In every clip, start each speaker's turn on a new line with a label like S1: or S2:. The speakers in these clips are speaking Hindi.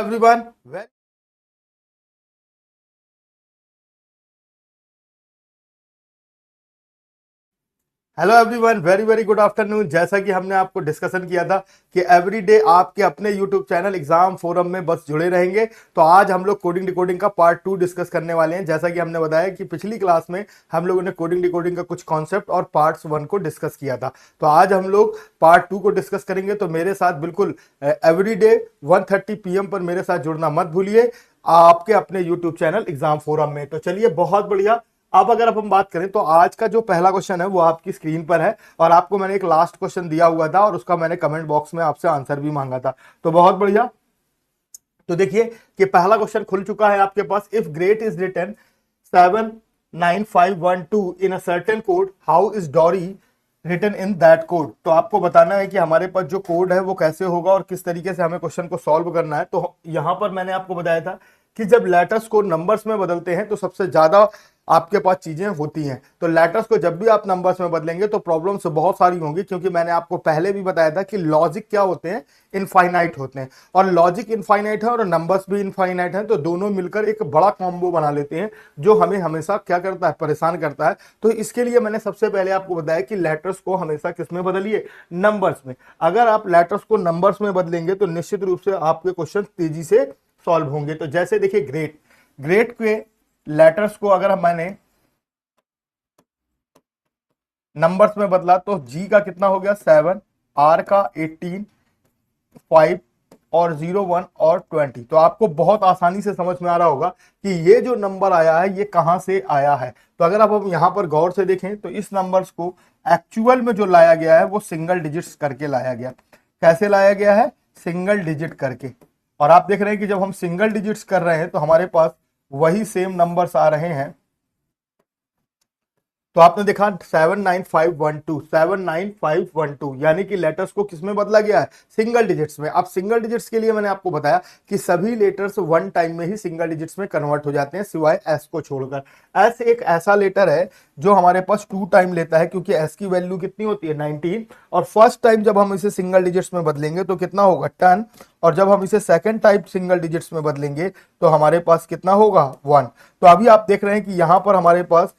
S1: Everyone. Hello everyone, very very good afternoon. जैसा कि हमने आपको डिस्कशन किया था कि एवरी डे आपके अपने यूट्यूब चैनल एग्जाम फोरम में बस जुड़े रहेंगे, तो आज हम लोग कोडिंग डिकोडिंग का पार्ट 2 डिस्कस करने वाले हैं। जैसा कि हमने बताया कि पिछली क्लास में हम लोगों ने कोडिंग डिकोडिंग का कुछ कॉन्सेप्ट और पार्ट्स 1 को डिस्कस किया था, तो आज हम लोग पार्ट 2 को डिस्कस करेंगे। तो मेरे साथ बिल्कुल एवरी डे 1:30 PM पर मेरे साथ जुड़ना मत भूलिए आपके अपने यूट्यूब चैनल एग्जाम फोरम में। तो चलिए, बहुत बढ़िया। अब हम बात करें तो आज का जो पहला क्वेश्चन है वो आपकी स्क्रीन पर है, और आपको मैंने एक लास्ट क्वेश्चन दिया हुआ था और उसका मैंने कमेंट बॉक्स में आपसे आंसर भी मांगा था। तो बहुत बढ़िया। तो देखिए कि पहला क्वेश्चन खुल चुका है आपके पास। If great is written 79512 in a certain code, how is dowry written in that code. तो आपको बताना है कि हमारे पास जो कोड है वो कैसे होगा और किस तरीके से हमें क्वेश्चन को सॉल्व करना है। तो यहां पर मैंने आपको बताया था कि जब लेटर्स को नंबर्स में बदलते हैं तो सबसे ज्यादा आपके पास चीजें होती हैं। तो लेटर्स को जब भी आप नंबर्स में बदलेंगे तो प्रॉब्लम्स बहुत सारी होंगी, क्योंकि मैंने आपको पहले भी बताया था कि लॉजिक क्या होते हैं, इनफाइनाइट होते हैं। और लॉजिक इनफाइनाइट है और नंबर्स भी इनफाइनाइट है, तो दोनों मिलकर एक बड़ा कॉम्बो बना लेते हैं जो हमें हमेशा क्या करता है, परेशान करता है। तो इसके लिए मैंने सबसे पहले आपको बताया कि लेटर्स को हमेशा किस में बदलिए, नंबर्स में। अगर आप लेटर्स को नंबर्स में बदलेंगे तो निश्चित रूप से आपके क्वेश्चन तेजी से सॉल्व होंगे। तो जैसे देखिए, ग्रेट ग्रेट के लेटर्स को अगर मैंने नंबर्स में बदला तो जी का कितना हो गया 7, आर का 18, 5 और 0 1 और 20। तो आपको बहुत आसानी से समझ में आ रहा होगा कि ये जो नंबर आया है ये कहां से आया है। तो अगर आप यहां पर गौर से देखें तो इस नंबर्स को एक्चुअल में जो लाया गया है वो सिंगल डिजिट्स करके लाया गया। कैसे लाया गया है, सिंगल डिजिट करके। और आप देख रहे हैं कि जब हम सिंगल डिजिट्स कर रहे हैं तो हमारे पास वही सेम नंबर्स आ रहे हैं। तो आपने देखा 79512, 79512, यानी कि लेटर्स को किसमें बदला गया है, सिंगल डिजिट्स में। अब सिंगल डिजिट्स के लिए मैंने आपको बताया कि सभी लेटर्स वन टाइम में ही सिंगल डिजिट्स में कन्वर्ट हो जाते हैं, सिवाय एस को छोड़कर। एस एक ऐसा लेटर है जो हमारे पास 2 टाइम लेता है, क्योंकि एस की वैल्यू कितनी होती है 19, और फर्स्ट टाइम जब हम इसे सिंगल डिजिट्स में बदलेंगे तो कितना होगा 10, और जब हम इसे सेकंड टाइप सिंगल डिजिट्स में बदलेंगे तो हमारे पास कितना होगा 1। तो अभी आप देख रहे हैं कि यहां पर हमारे पास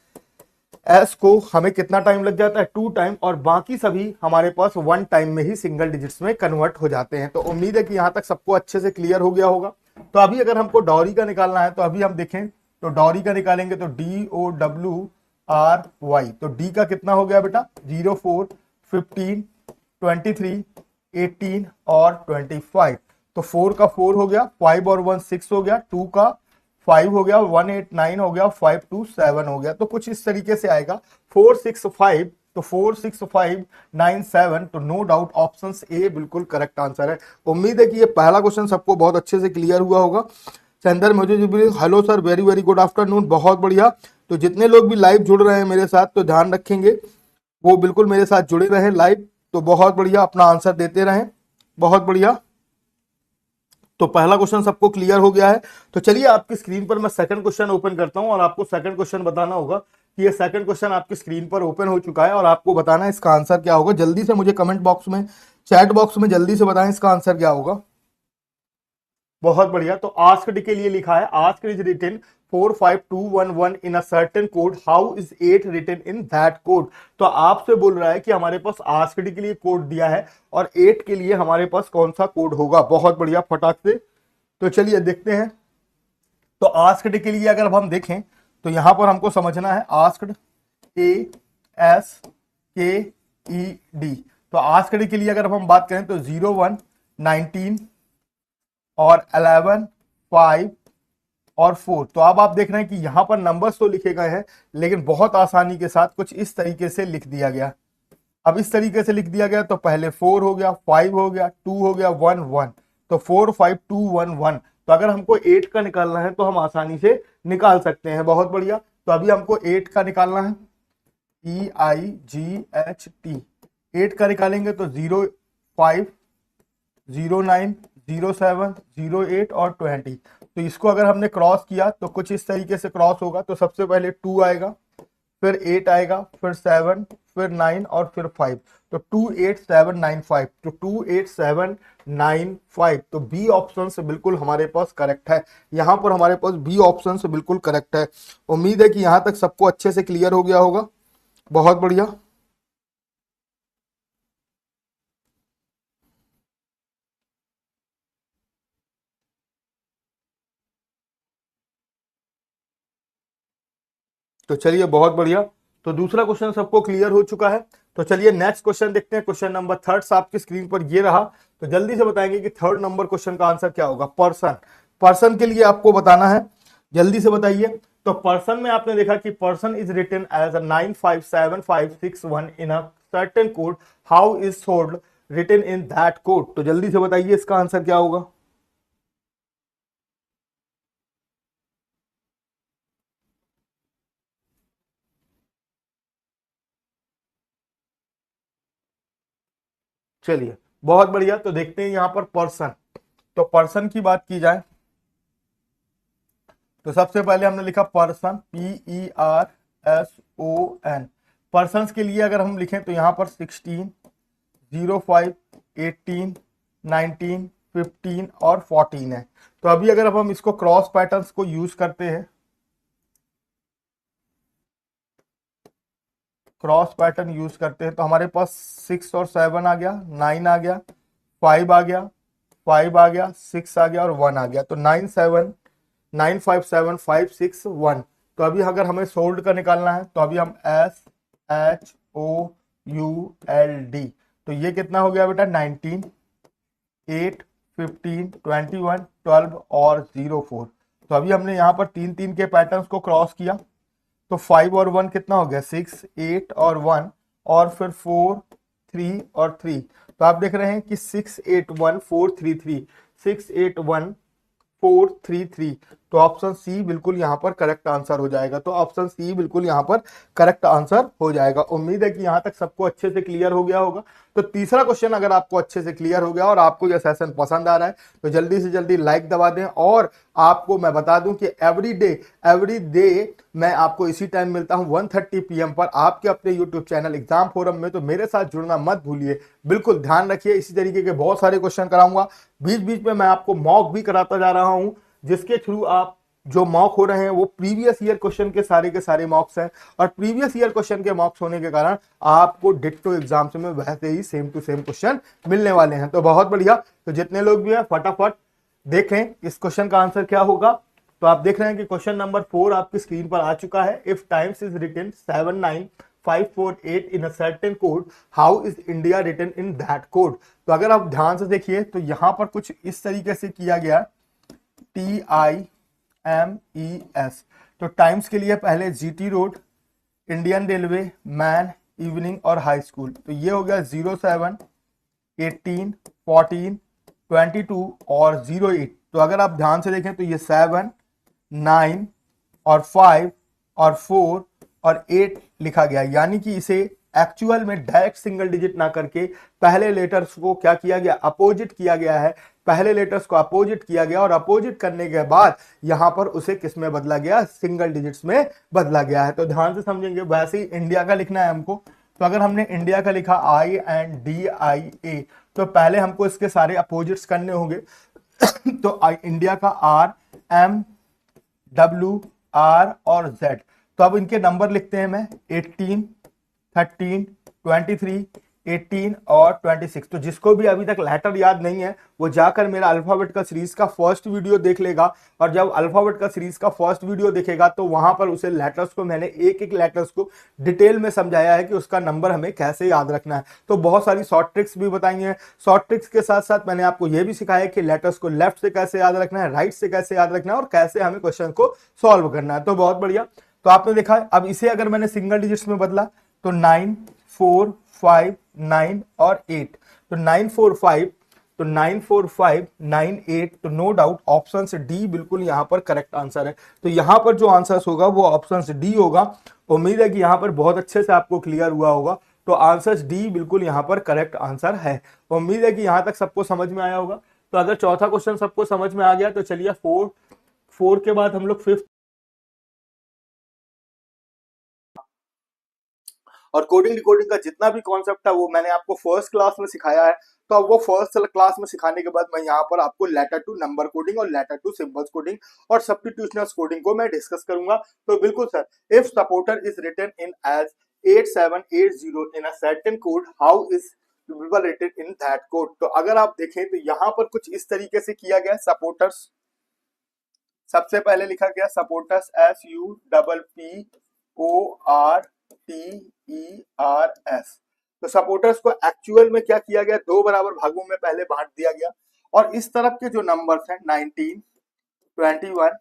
S1: एस को हमें कितना टाइम लग जाता है, 2 टाइम, और बाकी सभी हमारे पास 1 टाइम में ही सिंगल डिजिट्स में कन्वर्ट हो जाते हैं। तो उम्मीद है कि यहां तक सबको अच्छे से क्लियर हो गया होगा। तो अभी अगर हमको डॉरी का निकालना है तो अभी हम देखें तो डॉरी का निकालेंगे तो DOWRY। तो डी का कितना हो गया बेटा 0 4 15 23 18 और 25। तो 4 का 4 हो गया, 5 और 1 6 हो गया, 2 का 5 हो गया, 1 8 9 हो गया, 5 2 7 हो गया। तो कुछ इस तरीके से आएगा 4 6 5। तो 4 6 5 9 7। तो नो डाउट ऑप्शन ए बिल्कुल करेक्ट आंसर है। उम्मीद है कि ये पहला क्वेश्चन सबको बहुत अच्छे से क्लियर हुआ होगा। चंदर मुझे hello sir, very very good afternoon, बहुत बढ़िया। तो जितने लोग भी लाइव जुड़ रहे हैं मेरे साथ तो ध्यान रखेंगे वो बिल्कुल मेरे साथ जुड़े रहे लाइव। तो बहुत बढ़िया, अपना आंसर देते रहें, बहुत बढ़िया। तो पहला क्वेश्चन सबको क्लियर हो गया है। तो चलिए आपकी स्क्रीन पर मैं सेकंड क्वेश्चन ओपन करता हूं और आपको सेकंड क्वेश्चन बताना होगा कि ये सेकंड क्वेश्चन आपकी स्क्रीन पर ओपन हो चुका है और आपको बताना है इसका आंसर क्या होगा। जल्दी से मुझे कमेंट बॉक्स में, चैट बॉक्स में जल्दी से बताएं इसका आंसर क्या होगा। बहुत बढ़िया। तो आस्क्ड के लिए लिखा है asked is written 45211 in a certain code, how is 8 written in that code. तो आपसे बोल रहा है कि हमारे पास आस्क्ड के लिए कोड दिया है और 8 के लिए हमारे पास कौन सा कोड होगा। बहुत बढ़िया, फटाक से। तो चलिए देखते हैं। तो आस्क्ड के लिए अगर हम देखें तो यहां पर हमको समझना है आस्क्ड ASKED। तो आस्क्ड के लिए अगर हम बात करें तो 0 1 19 और 11 5 और 4। तो अब आप देख रहे हैं कि यहां पर नंबर्स तो लिखे गए हैं लेकिन बहुत आसानी के साथ कुछ इस तरीके से लिख दिया गया। अब इस तरीके से लिख दिया गया तो पहले 4 हो गया, 5 हो गया, 2 हो गया, 1 1। तो 4 5 2 1 1। तो अगर हमको 8 का निकालना है तो हम आसानी से निकाल सकते हैं। बहुत बढ़िया। तो अभी हमको 8 का निकालना है, EIGHT। 8 का निकालेंगे तो 0 5 0 9 0 7 0 8 और 20। तो इसको अगर हमने क्रॉस किया तो कुछ इस तरीके से क्रॉस होगा। तो सबसे पहले 2 आएगा, फिर 8 आएगा, फिर 7, फिर 9 और फिर 5, तो 28795, तो 28795, तो बी ऑप्शन से बिल्कुल हमारे पास करेक्ट है। यहां पर हमारे पास बी ऑप्शन से बिल्कुल करेक्ट है। उम्मीद है कि यहां तक सबको अच्छे से क्लियर हो गया होगा। बहुत बढ़िया। तो चलिए बहुत बढ़िया। तो दूसरा क्वेश्चन सबको क्लियर हो चुका है। तो चलिए नेक्स्ट क्वेश्चन देखते हैं। क्वेश्चन नंबर थर्ड आपकी स्क्रीन पर ये रहा। तो जल्दी से बताएंगे कि थर्ड नंबर क्वेश्चन का आंसर क्या होगा। पर्सन, पर्सन के लिए आपको बताना है, जल्दी से बताइए। तो पर्सन में आपने देखा कि person is written as a 9575561 in a certain code, how is sold written in that code. तो जल्दी से बताइए इसका आंसर क्या होगा। चलिए बहुत बढ़िया। तो देखते हैं यहां पर पर्सन। तो पर्सन की बात की जाए तो सबसे पहले हमने लिखा पर्सन, PERSON। पर्सन के लिए अगर हम लिखें तो यहां पर 16, 05, 18, 19, 15 और 14 है। तो अभी अगर अब हम इसको क्रॉस पैटर्न्स को यूज करते हैं, क्रॉस पैटर्न यूज करते हैं, तो हमारे पास 6 और 7 आ गया, 9 आ गया, 5 आ गया, 5 आ गया, 6 आ गया और 1 आ गया। तो 9579561। तो अभी अगर हमें सोल्ड का निकालना है तो अभी हम SHOULD, तो ये कितना हो गया बेटा 19, 8, 15, 21, 12 और 04। तो अभी हमने यहाँ पर 3 3 के पैटर्न्स को क्रॉस किया। तो 5 और 1 कितना हो गया 6, 8 और 1 और फिर 4, 3 और 3। तो आप देख रहे हैं कि 681 4 3 3, 681 4 3 3। तो ऑप्शन सी बिल्कुल यहां पर करेक्ट आंसर हो जाएगा। तो ऑप्शन सी बिल्कुल यहां पर करेक्ट आंसर हो जाएगा। उम्मीद है कि यहां तक सबको अच्छे से क्लियर हो गया होगा। तो तीसरा क्वेश्चन अगर आपको अच्छे से क्लियर हो गया और आपको यह सेशन पसंद आ रहा है तो जल्दी से जल्दी लाइक दबा दें। और आपको मैं बता दूं कि एवरी डे मैं आपको इसी टाइम मिलता हूं 1:30 PM पर आपके अपने यूट्यूब चैनल एग्जाम फोरम में। तो मेरे साथ जुड़ना मत भूलिए, बिल्कुल ध्यान रखिए। इसी तरीके के बहुत सारे क्वेश्चन कराऊंगा। बीच बीच में मैं आपको मॉक भी कराता जा रहा हूं, जिसके थ्रू आप जो मॉक हो रहे हैं वो प्रीवियस ईयर क्वेश्चन के सारे मॉक्स हैं। और प्रीवियस ईयर क्वेश्चन के मॉक्स होने के कारण आपको डिट्टो एग्जाम्स में वैसे ही सेम टू सेम क्वेश्चन मिलने वाले हैं। तो बहुत बढ़िया। तो जितने लोग भी हैं फटाफट देखें इस क्वेश्चन का आंसर क्या होगा। तो आप देख रहे हैं कि क्वेश्चन नंबर 4 आपकी स्क्रीन पर आ चुका है। If times is written 79548 in a certain code, how is India written in that code. तो अगर आप ध्यान से देखिए तो यहां पर कुछ इस तरीके से किया गया, TIMES। तो टाइम्स के लिए पहले GT road, Indian railway, man, evening और हाई स्कूल। तो ये हो गया 07, 18, 14, 22 और 08। तो अगर आप ध्यान से देखें तो ये 7, 9 और 5 और 4 और 8 लिखा गया, यानी कि इसे एक्चुअल में डायरेक्ट सिंगल डिजिट ना करके पहले लेटर्स को क्या किया गया, अपोजिट किया गया है। पहले लेटर्स को अपोजिट किया गया और अपोजिट करने के बाद यहां पर उसे किस में बदला गया, सिंगल डिजिट्स में बदला गया है। तो ध्यान से समझेंगे। वैसे ही इंडिया का लिखना है हमको। तो अगर हमने इंडिया का लिखा INDIA, तो पहले हमको इसके सारे अपोजिट्स करने होंगे। तो इंडिया का RMWR और Z। तो अब इनके नंबर लिखते हैं मैं 18, 13, 23, 18 और 26। तो जिसको भी अभी तक लेटर याद नहीं है वो जाकर मेरा अल्फाबेट का सीरीज का फर्स्ट वीडियो देख लेगा। और जब अल्फाबेट का सीरीज का फर्स्ट वीडियो देखेगा तो वहां पर उसे लेटर्स को मैंने एक एक लेटर्स को डिटेल में समझाया है कि उसका नंबर हमें कैसे याद रखना है। तो बहुत सारी शॉर्ट ट्रिक्स भी बताई हैं। शॉर्ट ट्रिक्स के साथ साथ मैंने आपको यह भी सिखाया कि लेटर्स को लेफ्ट से कैसे याद रखना है, राइट से कैसे याद रखना है और कैसे हमें क्वेश्चन को सॉल्व करना है। तो बहुत बढ़िया। तो आपने देखा। अब इसे अगर मैंने सिंगल डिजिट्स में बदला तो 9, 4, 5, 9 और 8। तो 9, 4, 5, तो 9, 4, 5, 9, 8। तो नो डाउट ऑप्शन डी बिल्कुल यहां पर करेक्ट आंसर है। तो यहां पर जो आंसर होगा वो ऑप्शन डी होगा। उम्मीद है कि यहां पर बहुत अच्छे से आपको क्लियर हुआ होगा। तो आंसर डी बिल्कुल यहां पर करेक्ट आंसर है। उम्मीद है कि यहां तक सबको समझ में आया होगा। तो अगर चौथा क्वेश्चन सबको समझ में आ गया तो चलिए फोर के बाद हम लोग फिफ्थ और कोडिंग डिकोडिंग का जितना भी कॉन्सेप्ट है वो मैंने आपको फर्स्ट क्लास में सिखाया है। तो अब वो फर्स्ट क्लास में सिखाने के बाद मैं यहाँ पर आपको लेटर टू नंबर कोडिंग और लेटर टू सिंबल्स कोडिंग और सब्स्टिट्यूशनल कोडिंग को मैं डिस्कस करूंगा। तो बिल्कुल sir, if supporter is written in as 8780 in a certain code, how is written in that code. तो अगर आप देखें तो यहाँ पर कुछ इस तरीके से किया गया। सपोर्टर्स सबसे पहले लिखा गया सपोर्टर्स SUPPORTERS। तो सपोर्टर्स को एक्चुअल में क्या किया गया, दो बराबर भागों में पहले बांट दिया गया और इस तरफ के जो नंबर्स हैं 19, 21,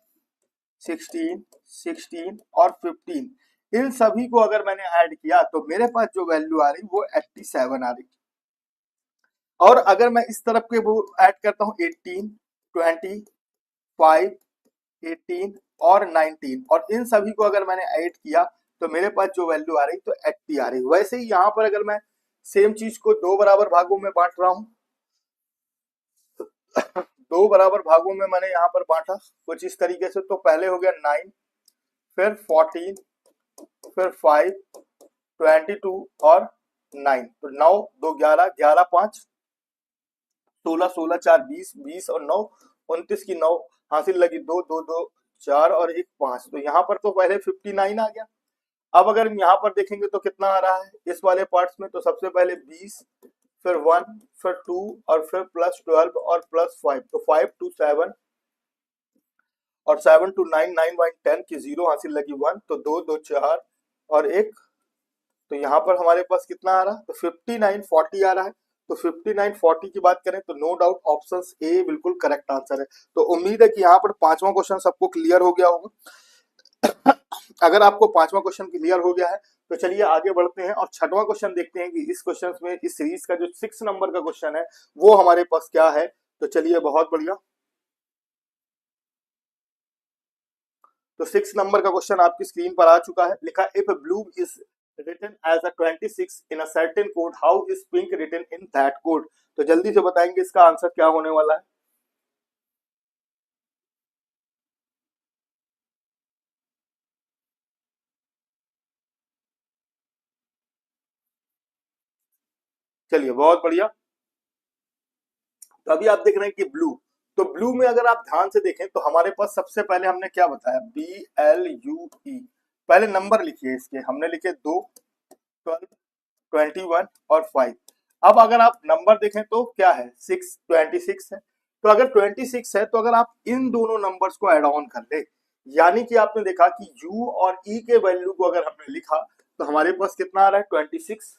S1: 16, 16 और 15, इन सभी को अगर मैंने ऐड किया तो मेरे पास जो वैल्यू आ रही वो 87 आ रही। और अगर मैं इस तरफ के वो ऐड करता हूँ 18, 20, 5, 18 और 19 और इन सभी को अगर मैंने ऐड किया तो मेरे पास जो वैल्यू आ रही तो 80 आ रही। वैसे ही यहाँ पर अगर मैं सेम चीज को दो बराबर भागों में बांट रहा हूँ दो बराबर भागों में मैंने यहाँ पर बांटा कुछ इस तरीके से। तो पहले हो गया 9, फिर 14, फिर 5, 22 और 9। तो 9 2 11, 11 5 16, 16 4 20, 20 और 9 29 की 9 हासिल लगी 2 2 2 4 और 1 5। तो यहाँ पर तो पहले 59 आ गया। अब अगर हम यहाँ पर देखेंगे तो कितना आ रहा है इस वाले पार्ट्स में, तो सबसे पहले 20, फिर 1, फिर 2 और फिर प्लस 12 और प्लस 5। तो 5 to 7 और 7 to 9, 9 by 10 की 0 हासिल लगी 1। तो 2 2 4 और 1। तो यहाँ पर हमारे पास कितना आ रहा है, तो 59 40 आ रहा है। तो 59 40 की बात करें तो नो डाउट ऑप्शन ए बिल्कुल करेक्ट आंसर है। तो उम्मीद है कि यहाँ पर पांचवा क्वेश्चन सबको क्लियर हो गया होगा। अगर आपको पांचवा क्वेश्चन क्लियर हो गया है तो चलिए आगे बढ़ते हैं और छठवां क्वेश्चन देखते हैं कि इस क्वेश्चन में इस सीरीज का जो 6 नंबर का क्वेश्चन है वो हमारे पास क्या है। तो चलिए बहुत बढ़िया। तो 6 नंबर का क्वेश्चन आपकी स्क्रीन पर आ चुका है। लिखा if blue is written as a 26 in a certain code, how is pink written in that code। तो जल्दी से बताएंगे इसका आंसर क्या होने वाला है। चलिए बहुत बढ़िया। तो अभी आप देख रहे हैं कि ब्लू, तो ब्लू में अगर आप ध्यान से देखें तो हमारे पास सबसे पहले हमने क्या बताया, BLUE। पहले नंबर लिखिए इसके, हमने लिखे 2, 12, 21 और 5। अब अगर आप नंबर देखें तो क्या है 6, 26 है। तो अगर 26 है तो अगर आप इन दोनों नंबर्स को एड ऑन कर ले, यानी कि आपने देखा कि U और E के वैल्यू को अगर हमने लिखा तो हमारे पास कितना आ रहा है 26।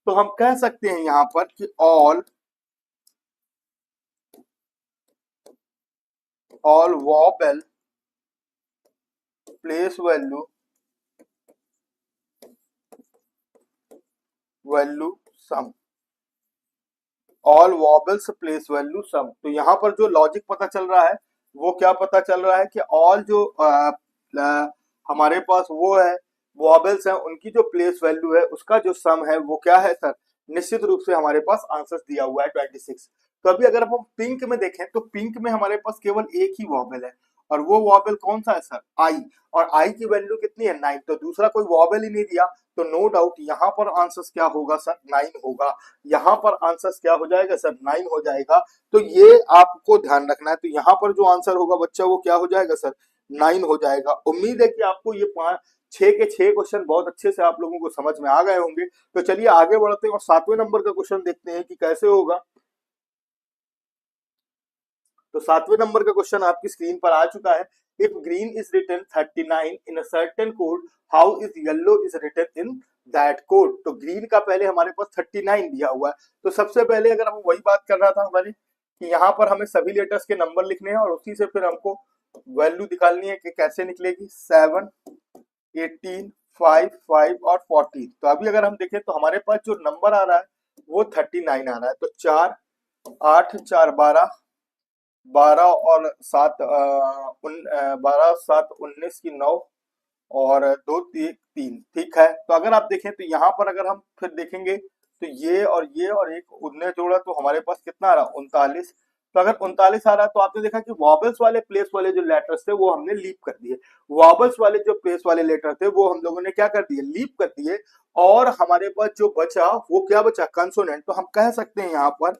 S1: तो हम कह सकते हैं यहाँ पर कि ऑल वोबल प्लेस वैल्यू सम, ऑल वॉबल्स प्लेस वैल्यू सम। तो यहाँ पर जो लॉजिक पता चल रहा है वो क्या पता चल रहा है कि ऑल जो हमारे पास वो है वॉबल्स हैं उनकी जो प्लेस वैल्यू है उसका जो सम है वो क्या है सर, निश्चित रूप से हमारे पास आंसर दिया हुआ है 26। तो अभी अगर हम पिंक में देखें तो पिंक में हमारे पास केवल एक ही वॉबल है और वो वॉबल कौन सा है सर, आई। और आई की वैल्यू कितनी है 9। तो दूसरा कोई वॉबल ही नहीं दिया तो नो डाउट यहाँ पर आंसर क्या होगा सर 9 होगा। यहाँ पर आंसर क्या हो जाएगा सर 9 हो जाएगा। तो ये आपको ध्यान रखना है। तो यहाँ पर जो आंसर होगा बच्चा वो क्या हो जाएगा सर 9 हो जाएगा। उम्मीद है कि आपको ये 6 के 6 क्वेश्चन बहुत अच्छे से आप लोगों को समझ में आ गए होंगे। तो चलिए आगे बढ़ते हैं और 7वें नंबर का क्वेश्चन देखते हैं कि कैसे होगा। तो 7वें नंबर का क्वेश्चन आपकी स्क्रीन पर आ चुका है। If green is written 39 in a certain code, how is yellow is written in that code. तो ग्रीन का पहले हमारे पास 39 दिया हुआ है। तो सबसे पहले अगर हम वही बात कर रहा था हमारे कि यहाँ पर हमें सभी लेटर्स के नंबर लिखने हैं और उसी से फिर हमको वैल्यू निकालनी है कि कैसे निकलेगी 7, 18, 5, 5 और 14। तो अभी अगर हम देखें तो हमारे पास जो नंबर आ रहा है वो 39 आ रहा है। तो 4, 8, 4, 12, 12 और 7 12 7 19 की 9 और 2 3। ठीक है। तो अगर आप देखें तो यहाँ पर अगर हम फिर देखेंगे तो ये और एक उन्हें जोड़ा तो हमारे पास कितना आ रहा 39। तो अगर 39 आ रहा है तो आपने देखा कि वॉबल्स वाले प्लेस वाले जो लेटर्स थे वो हमने लीप कर दिए, वॉबल्स वाले जो प्लेस वाले लेटर थे वो हम लोगों ने क्या कर दिए, लीप कर दिए। और हमारे पास जो बचा वो क्या बचा, कंसोनेंट। तो हम कह सकते हैं यहाँ पर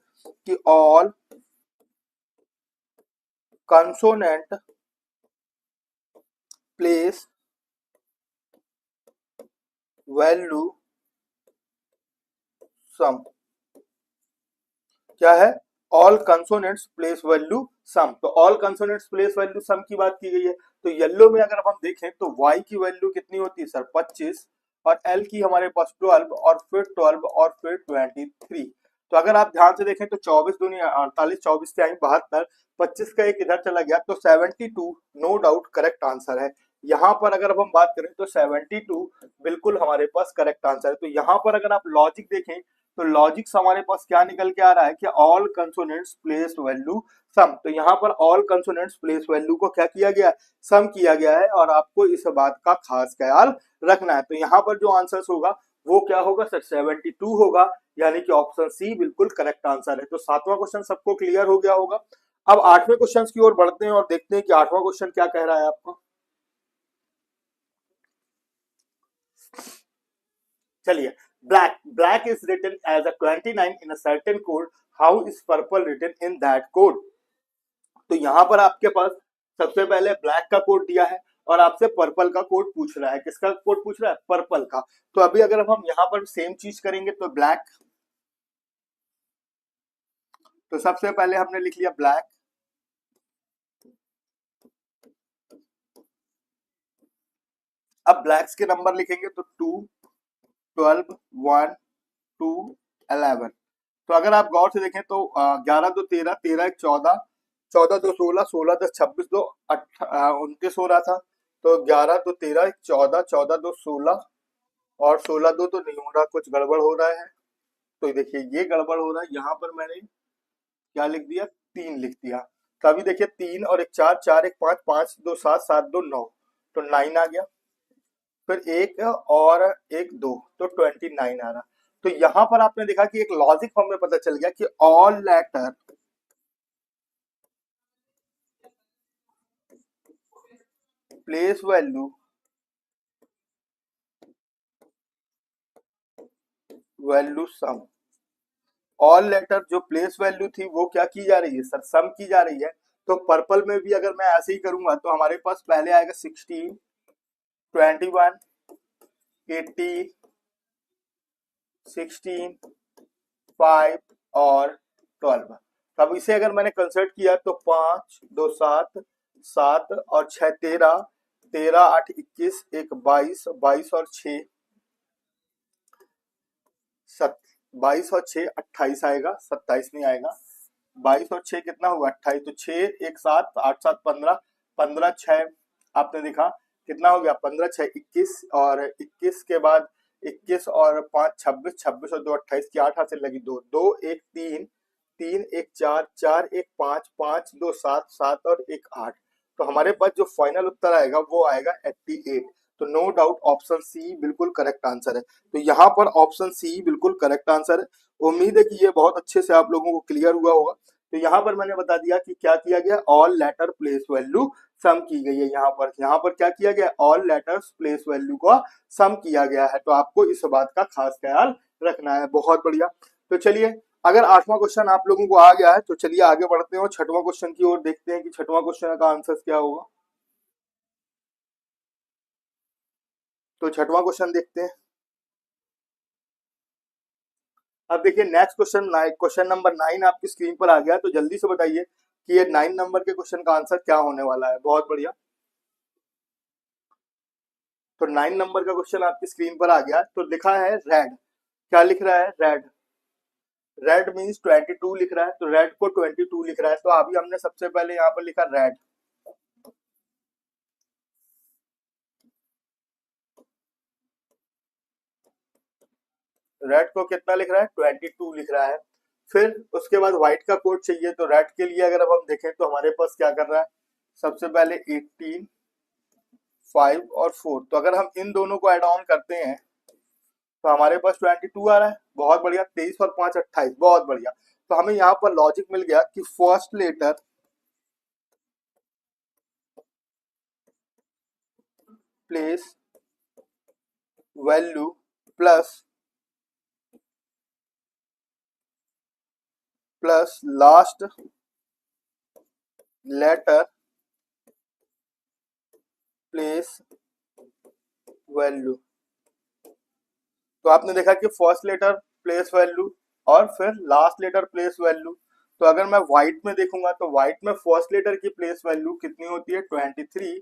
S1: कि ऑल कंसोनेंट प्लेस वैल्यू सम, क्या है, ऑल कंसोनेंट्स प्लेस वैल्यू सम। तो ऑल कंसोनेंट्स प्लेस वैल्यू सम की बात की गई है। तो येलो में अगर हम देखें तो y की वैल्यू कितनी होती है सर, 25, और l की हमारे पास 12, और फिर 12 और फिर 23। तो अगर आप ध्यान से देखें तो 24 दूनी 48, 24 से आई 72, 25 का एक इधर चला गया, तो 72 नो डाउट करेक्ट आंसर है। यहाँ पर अगर अब हम बात करें तो 72 बिल्कुल हमारे पास करेक्ट आंसर है। तो यहाँ पर अगर आप लॉजिक देखें तो लॉजिक्स हमारे पास क्या निकल के आ रहा है कि ऑल कंसोनेंट्स प्लेस वैल्यू सम। तो यहाँ पर ऑल कंसोनेंट्स प्लेस वैल्यू को क्या किया गया है, सम किया गया है, और आपको इस बात का खास ख्याल रखना है। तो यहाँ पर जो आंसर होगा वो क्या होगा सर, 72 होगा, यानी कि ऑप्शन सी बिल्कुल करेक्ट आंसर है। तो 7वां क्वेश्चन सबको क्लियर हो गया होगा। अब 8वें क्वेश्चन की ओर बढ़ते हैं और देखते हैं कि 8वां क्वेश्चन क्या कह रहा है आपको। चलिए, black is written as a 29 in a certain code, how is purple written in that code। तो यहां पर आपके पास सबसे पहले ब्लैक का कोड दिया है और आपसे पर्पल का कोड पूछ रहा है। किसका कोड पूछ रहा है, पर्पल का। तो अभी अगर हम यहां पर सेम चीज करेंगे तो ब्लैक, तो सबसे पहले हमने लिख लिया ब्लैक, अब ब्लैक्स के नंबर लिखेंगे तो 2, 12, 1, 2, 11। तो अगर आप गौर से देखें तो 11 2 13, 13 1 14, 14 2 16, 16 10 26, 2 29 हो रहा था। तो 11 2 13 1 14, 14 2 16, और 16 2 तो नहीं हो रहा, कुछ गड़बड़ हो रहा है। तो देखिए ये गड़बड़ हो रहा है, यहाँ पर मैंने क्या लिख दिया, 3 लिख दिया। तो अभी देखिए 3 और 1 4, 4 1 5, 5 2 7, 7 2 9, तो 9 आ गया। फिर 1 और 1 2, तो 29 आ रहा। तो यहाँ पर आपने देखा कि एक लॉजिक हमें पता चल गया कि ऑल लेटर प्लेस वैल्यू सम। ऑल लेटर जो प्लेस वैल्यू थी वो क्या की जा रही है सर, सम की जा रही है। तो पर्पल में भी अगर मैं ऐसे ही करूंगा तो हमारे पास पहले आएगा 16, 21, 18, 16, 5 और 12। अब इसे अगर मैंने कंसर्ट किया तो 5 2 7, 7 और 6 13, 13 8 21, 1 22, 22 और 6 22 और 6 28 आएगा, 27 नहीं आएगा। 22 और 6 कितना हुआ, 28। तो 6 1 7, 8 7 15, 15 6 आपने देखा कितना हो गया, 15 6 21, और 21 के बाद 21 और 5 26, 26 और 2 28 की 8 हाथ से लगी 2, 2 1 3, 3 1 4, 4 1 5, 5 2 7, 7 और 1 8। तो हमारे पास जो फाइनल उत्तर आएगा वो आएगा 88। तो नो डाउट ऑप्शन सी बिल्कुल करेक्ट आंसर है। तो यहाँ पर ऑप्शन सी बिल्कुल करेक्ट आंसर है। उम्मीद है कि ये बहुत अच्छे से आप लोगों को क्लियर हुआ होगा। तो यहाँ पर मैंने बता दिया कि क्या किया गया, ऑल लेटर प्लेस वैल्यू सम की गई है। यहाँ पर क्या किया गया, ऑल लेटर्स प्लेस वैल्यू का सम किया गया है। तो आपको इस बात का खास ख्याल रखना है। बहुत बढ़िया। तो चलिए, अगर 8वां क्वेश्चन आप लोगों को आ गया है तो चलिए आगे बढ़ते हैं और 6वां क्वेश्चन की ओर देखते हैं कि 6वां क्वेश्चन का आंसर क्या होगा। तो 6वां क्वेश्चन देखते हैं। अब देखिए नेक्स्ट क्वेश्चन, क्वेश्चन नंबर 9 आपकी स्क्रीन पर आ गया। तो जल्दी से बताइए कि ये 9 नंबर के क्वेश्चन का आंसर क्या होने वाला है। बहुत बढ़िया। तो 9 नंबर का क्वेश्चन आपकी स्क्रीन पर आ गया। तो लिखा है रेड, क्या लिख रहा है, रेड। रेड मीन्स 22 लिख रहा है, तो रेड को 22 लिख रहा है। तो अभी हमने सबसे पहले यहाँ पर लिखा रेड, रेड को कितना लिख रहा है, 22 लिख रहा है। फिर उसके बाद व्हाइट का कोड चाहिए। तो रेड के लिए अगर अब हम देखें तो हमारे पास क्या कर रहा है, सबसे पहले 18, 5 और 4। तो अगर हम इन दोनों को एड ऑन करते हैं तो हमारे पास 22 आ रहा है। बहुत बढ़िया। 23 और 5 28, बहुत बढ़िया। तो हमें यहाँ पर लॉजिक मिल गया कि first letter place value plus last letter place value. तो आपने देखा कि फर्स्ट लेटर प्लेस वैल्यू और फिर लास्ट लेटर प्लेस वैल्यू। तो अगर मैं व्हाइट में देखूंगा तो व्हाइट में फर्स्ट लेटर की प्लेस वैल्यू कितनी होती है 23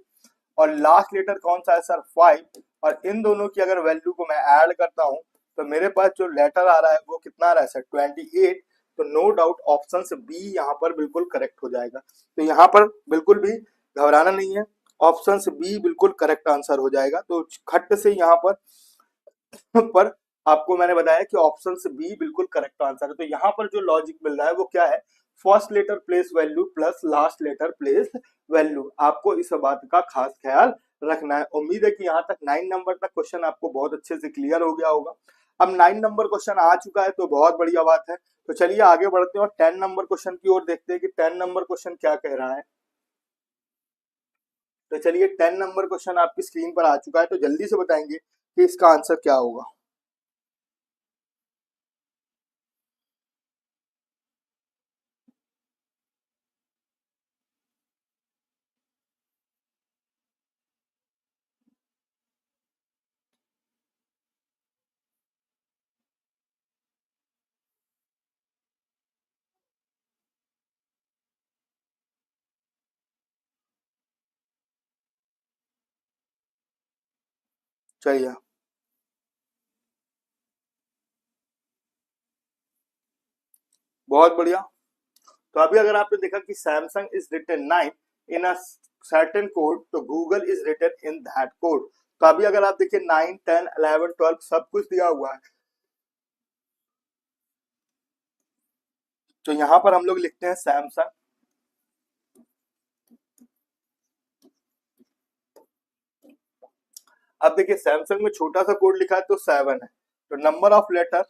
S1: और लास्ट लेटर कौन सा है सर 5 और इन दोनों की अगर वैल्यू को मैं ऐड करता हूं तो मेरे पास जो लेटर आ रहा है वो कितना आ रहा है सर 28। तो नो डाउट ऑप्शन बी यहाँ पर बिल्कुल करेक्ट हो जाएगा। तो यहाँ पर बिल्कुल भी घबराना नहीं है, ऑप्शन बी बिल्कुल करेक्ट आंसर हो जाएगा। तो खट से यहाँ पर आपको मैंने बताया कि ऑप्शन बी बिल्कुल करेक्ट आंसर है। तो यहाँ पर जो लॉजिक मिल रहा है वो क्या है, first letter place value plus last letter place value. आपको इस बात का खास ख्याल रखना है। उम्मीद है कि यहाँ तक 9 नंबर तक क्वेश्चन आपको बहुत अच्छे से क्लियर हो गया होगा। अब 9 नंबर क्वेश्चन आ चुका है तो बहुत बढ़िया बात है। तो चलिए आगे बढ़ते हैं और 10 नंबर क्वेश्चन की ओर देखते हैं कि 10 नंबर क्वेश्चन क्या कह रहा है। तो चलिए 10 नंबर क्वेश्चन आपकी स्क्रीन पर आ चुका है, तो जल्दी से बताएंगे कि इसका आंसर क्या होगा। चलिए बहुत बढ़िया। तो अभी अगर आपने देखा कि Samsung is written 9 in a certain code तो Google is written in that code. तो अभी अगर आप देखिए 9 10 11 12 सब कुछ दिया हुआ है। तो यहां पर हम लोग लिखते हैं सैमसंग। अब देखिए सैमसंग में छोटा सा कोड लिखा है तो 7 है। तो नंबर ऑफ लेटर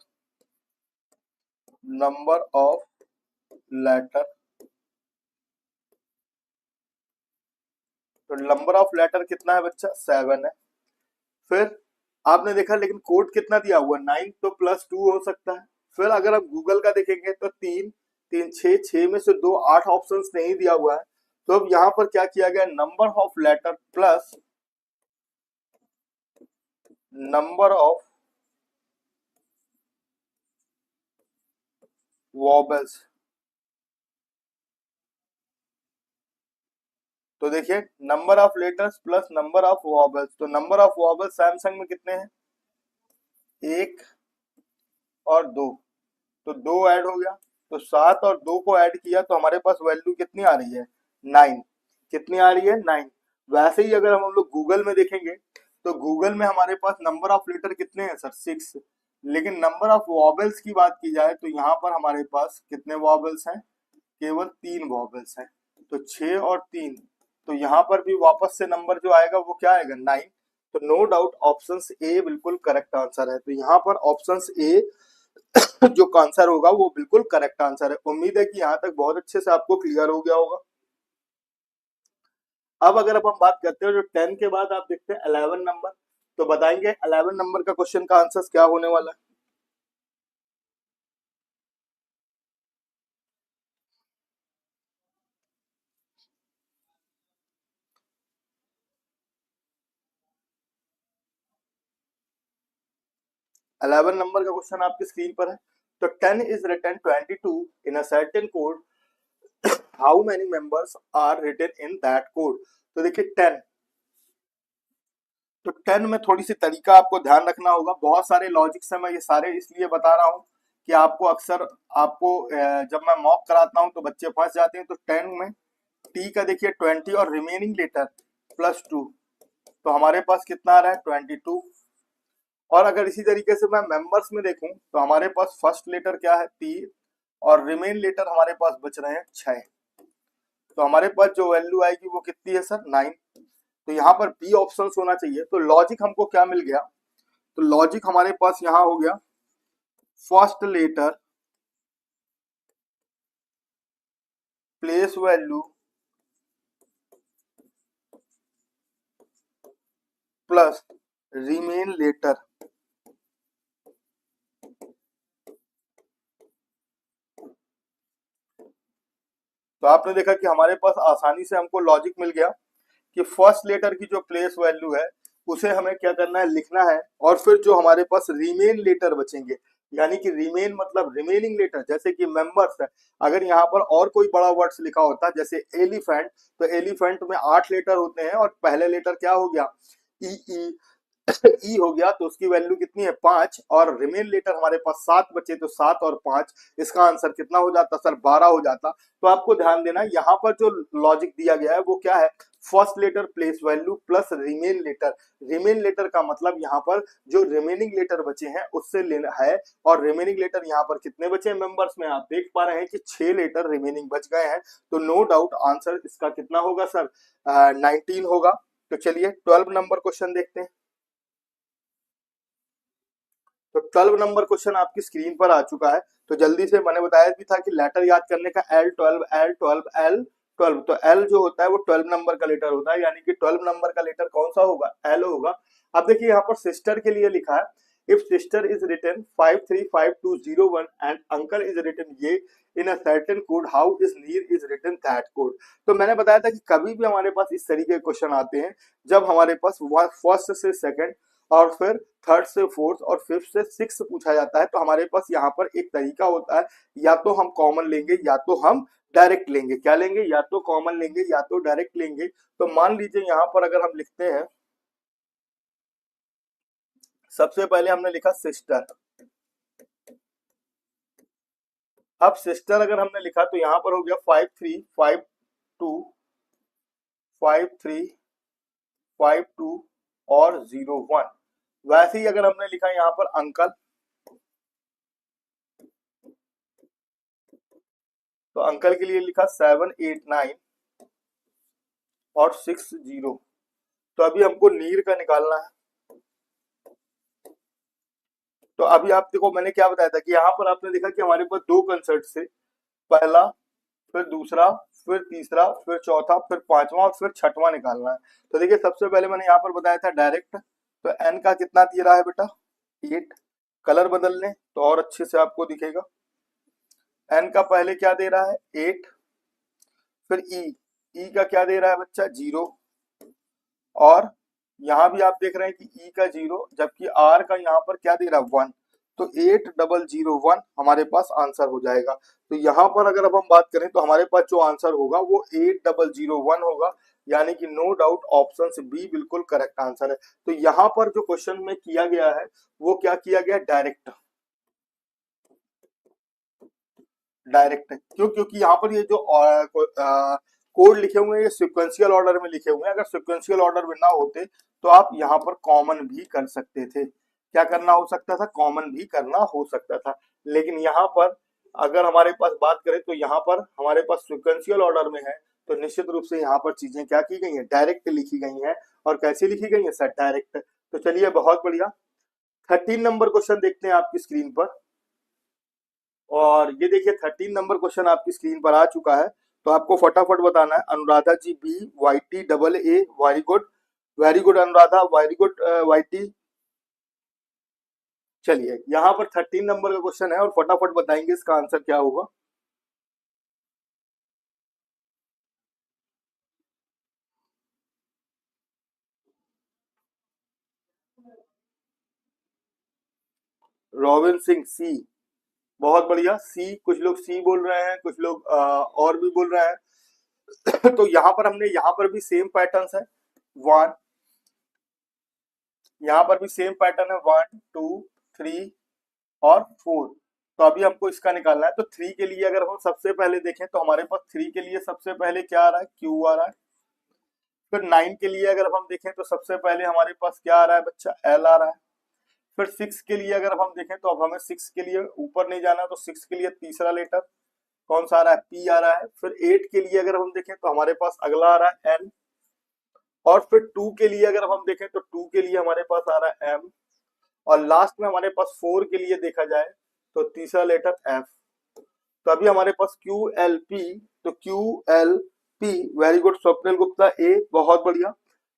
S1: तो नंबर ऑफ लेटर कितना है बच्चा 7 है। फिर आपने देखा लेकिन कोड कितना दिया हुआ 9 तो +2 हो सकता है। फिर अगर आप गूगल का देखेंगे तो 3 3 6 6 में से 2 8 ऑप्शंस नहीं दिया हुआ है। तो अब यहाँ पर क्या किया गया number of letter plus number of vowels. तो देखिए number of letters plus number of vowels. तो नंबर ऑफ वॉबल्स सैमसंग में कितने हैं 1 और 2। तो 2 ऐड हो गया। तो 7 और 2 को ऐड किया तो हमारे पास वैल्यू कितनी आ रही है 9। कितनी आ रही है 9। वैसे ही अगर हम लोग गूगल में देखेंगे तो गूगल में हमारे पास नंबर ऑफ लेटर कितने हैं सर 6। लेकिन नंबर ऑफ वॉबल्स की बात की जाए तो यहाँ पर हमारे पास कितने वॉबल्स हैं केवल 3 वॉबल्स हैं। तो 6 और 3। तो यहाँ पर भी वापस से नंबर जो आएगा वो क्या आएगा 9। तो नो डाउट ऑप्शन ए बिल्कुल करेक्ट आंसर है। तो यहाँ पर ऑप्शन ए जो आंसर होगा वो बिल्कुल करेक्ट आंसर है। उम्मीद है कि यहाँ तक बहुत अच्छे से आपको क्लियर हो गया होगा। अब अगर अब हम बात करते हैं जो 10 के बाद आप देखते हैं 11 नंबर। तो बताएंगे 11 नंबर का क्वेश्चन का आंसर क्या होने वाला है। 11 नंबर का क्वेश्चन आपकी स्क्रीन पर है। तो 10 is written 22 in a certain code how many members are written in that code. तो देखिए 10। तो 10 में थोड़ी सी तरीका आपको ध्यान रखना होगा। बहुत सारे लॉजिक से मैं ये सारे इसलिए बता रहा हूँ कि आपको अक्सर आपको जब मैं मॉक कराता हूँ तो बच्चे फंस जाते हैं। तो 10 में टी का देखिए 20 और रिमेनिंग लेटर +2। तो हमारे पास कितना आ रहा है 22। और अगर इसी तरीके से मैं मेंबर्स में देखूं तो हमारे पास फर्स्ट लेटर क्या है 3 और रिमेन लेटर हमारे पास बच रहे हैं 6। तो हमारे पास जो वैल्यू आएगी वो कितनी है सर 9। तो यहाँ पर बी ऑप्शन होना चाहिए। तो लॉजिक हमको क्या मिल गया, तो लॉजिक हमारे पास यहाँ हो गया first letter place value plus remain letter. तो आपने देखा कि हमारे पास आसानी से हमको लॉजिक मिल गया कि फर्स्ट लेटर की जो प्लेस वैल्यू है उसे हमें क्या करना है, लिखना है। और फिर जो हमारे पास रिमेन लेटर बचेंगे, यानी कि रिमेन मतलब रिमेनिंग लेटर, जैसे कि मेंबर्स है, अगर यहाँ पर और कोई बड़ा वर्ड्स लिखा होता जैसे एलिफेंट, तो एलिफेंट में 8 लेटर होते हैं और पहले लेटर क्या हो गया, ई ई ई हो गया, तो उसकी वैल्यू कितनी है 5, और रिमेन लेटर हमारे पास 7 बचे, तो 7 और 5, इसका आंसर कितना हो जाता सर, 12 हो जाता। तो आपको ध्यान देना यहाँ पर जो लॉजिक दिया गया है वो क्या है, first letter place value plus remain letter. Remain letter का मतलब यहाँ पर जो रिमेनिंग लेटर बचे हैं उससे लेना है, और रिमेनिंग लेटर यहाँ पर कितने बचे हैं मेंबर्स में, आप देख पा रहे हैं कि 6 लेटर रिमेनिंग बच गए हैं। तो नो डाउट आंसर इसका कितना होगा सर, 19 होगा। तो चलिए 12 नंबर क्वेश्चन देखते हैं। तो 12 नंबर क्वेश्चन आपकी स्क्रीन पर आ चुका है। तो जल्दी से, मैंने बताया भी था कि लेटर याद करने का, L12 L12 L12, तो L जो होता है वो 12 नंबर का लेटर होता है, यानी कि 12 नंबर का लेटर कौन सा होगा, L होगा। अब देखिए यहाँ पर सिस्टर के लिए लिखा है, if sister is written 535201 and uncle is written ये in a certain code, how is near is written that code. तो मैंने बताया था कि कभी भी हमारे पास इस तरीके के क्वेश्चन आते हैं जब हमारे पास फर्स्ट से सेकंड और फिर थर्ड से फोर्थ और फिफ्थ से सिक्स पूछा जाता है, तो हमारे पास यहाँ पर एक तरीका होता है, या तो हम कॉमन लेंगे या तो हम डायरेक्ट लेंगे। क्या लेंगे, या तो कॉमन लेंगे या तो डायरेक्ट लेंगे। तो मान लीजिए यहाँ पर अगर हम लिखते हैं, सबसे पहले हमने लिखा सिस्टर। अब सिस्टर अगर हमने लिखा तो यहाँ पर हो गया 5352 और 01। वैसे ही अगर हमने लिखा यहाँ पर अंकल, तो अंकल के लिए लिखा 789 और 60। तो अभी हमको नीर का निकालना है। तो अभी आप देखो मैंने क्या बताया था कि यहाँ पर आपने देखा कि हमारे पास दो कंसर्ट से, पहला, फिर दूसरा, फिर तीसरा, फिर चौथा, फिर पांचवा और फिर छठवां निकालना है। तो देखिए सबसे पहले मैंने यहाँ पर बताया था डायरेक्ट, तो एन का कितना दे रहा है बेटा 8। कलर बदल लें तो और अच्छे से आपको दिखेगा। एन का पहले क्या दे रहा है 8, फिर ई का क्या दे रहा है बच्चा 0, और यहाँ भी आप देख रहे हैं कि ई का 0, जबकि आर का यहाँ पर क्या दे रहा है 1। तो 8001 हमारे पास आंसर हो जाएगा। तो यहाँ पर अगर अब हम बात करें तो हमारे पास जो आंसर होगा वो 8001 होगा, यानी कि नो डाउट ऑप्शन बी बिल्कुल करेक्ट आंसर है। तो यहाँ पर जो क्वेश्चन में किया गया है वो क्या किया गया, डायरेक्ट। डायरेक्ट क्यों, क्योंकि यहाँ पर ये जो कोड लिखे हुए हैं ये सिक्वेंशियल ऑर्डर में लिखे हुए हैं। अगर सिक्वेंशियल ऑर्डर में ना होते तो आप यहाँ पर कॉमन भी कर सकते थे। क्या करना हो सकता था, कॉमन भी करना हो सकता था। लेकिन यहाँ पर अगर हमारे पास बात करें तो यहाँ पर हमारे पास सिक्वेंशियल ऑर्डर में है, तो निश्चित रूप से यहाँ पर चीजें क्या की गई है, डायरेक्ट लिखी गई है। और कैसी लिखी गई है सर, डायरेक्ट। तो चलिए बहुत बढ़िया, 13 नंबर क्वेश्चन देखते हैं आपकी स्क्रीन पर। और ये देखिए 13 नंबर क्वेश्चन आपकी स्क्रीन पर आ चुका है। तो आपको फटाफट बताना है। Anuradha ji B Y T double A, very good Anuradha, very good Y T. चलिए यहाँ पर 13 नंबर का क्वेश्चन है और फटाफट बताएंगे इसका आंसर क्या होगा। रोबिन सिंह सी, बहुत बढ़िया सी। कुछ लोग सी बोल रहे हैं, कुछ लोग और भी बोल रहे हैं। तो यहाँ पर हमने यहाँ पर भी सेम पैटर्न है, वन, यहाँ पर भी सेम पैटर्न है 1 2 3 और 4। तो अभी हमको इसका निकालना है। तो 3 के लिए अगर हम सबसे पहले देखें तो हमारे पास 3 के लिए सबसे पहले क्या आ रहा है, क्यू आ रहा है। फिर 9 के लिए अगर हम देखें तो सबसे पहले हमारे पास क्या आ रहा है बच्चा, एल आ रहा है। फिर 6 के लिए अगर हम देखें तो अब हमें 6 के लिए ऊपर नहीं जाना, तो 6 के लिए तीसरा लेटर कौन सा आ रहा है, पी आ रहा है। फिर 8 के लिए अगर हम देखें तो हमारे पास अगला आ रहा है एन। और फिर 2 के लिए अगर हम देखें तो 2 के लिए हमारे पास आ रहा है एम। और लास्ट में हमारे पास 4 के लिए देखा जाए तो तीसरा लेटर एफ। तो अभी हमारे पास QLP, तो QLP, very good Swapnil Gupta A, बहुत बढ़िया।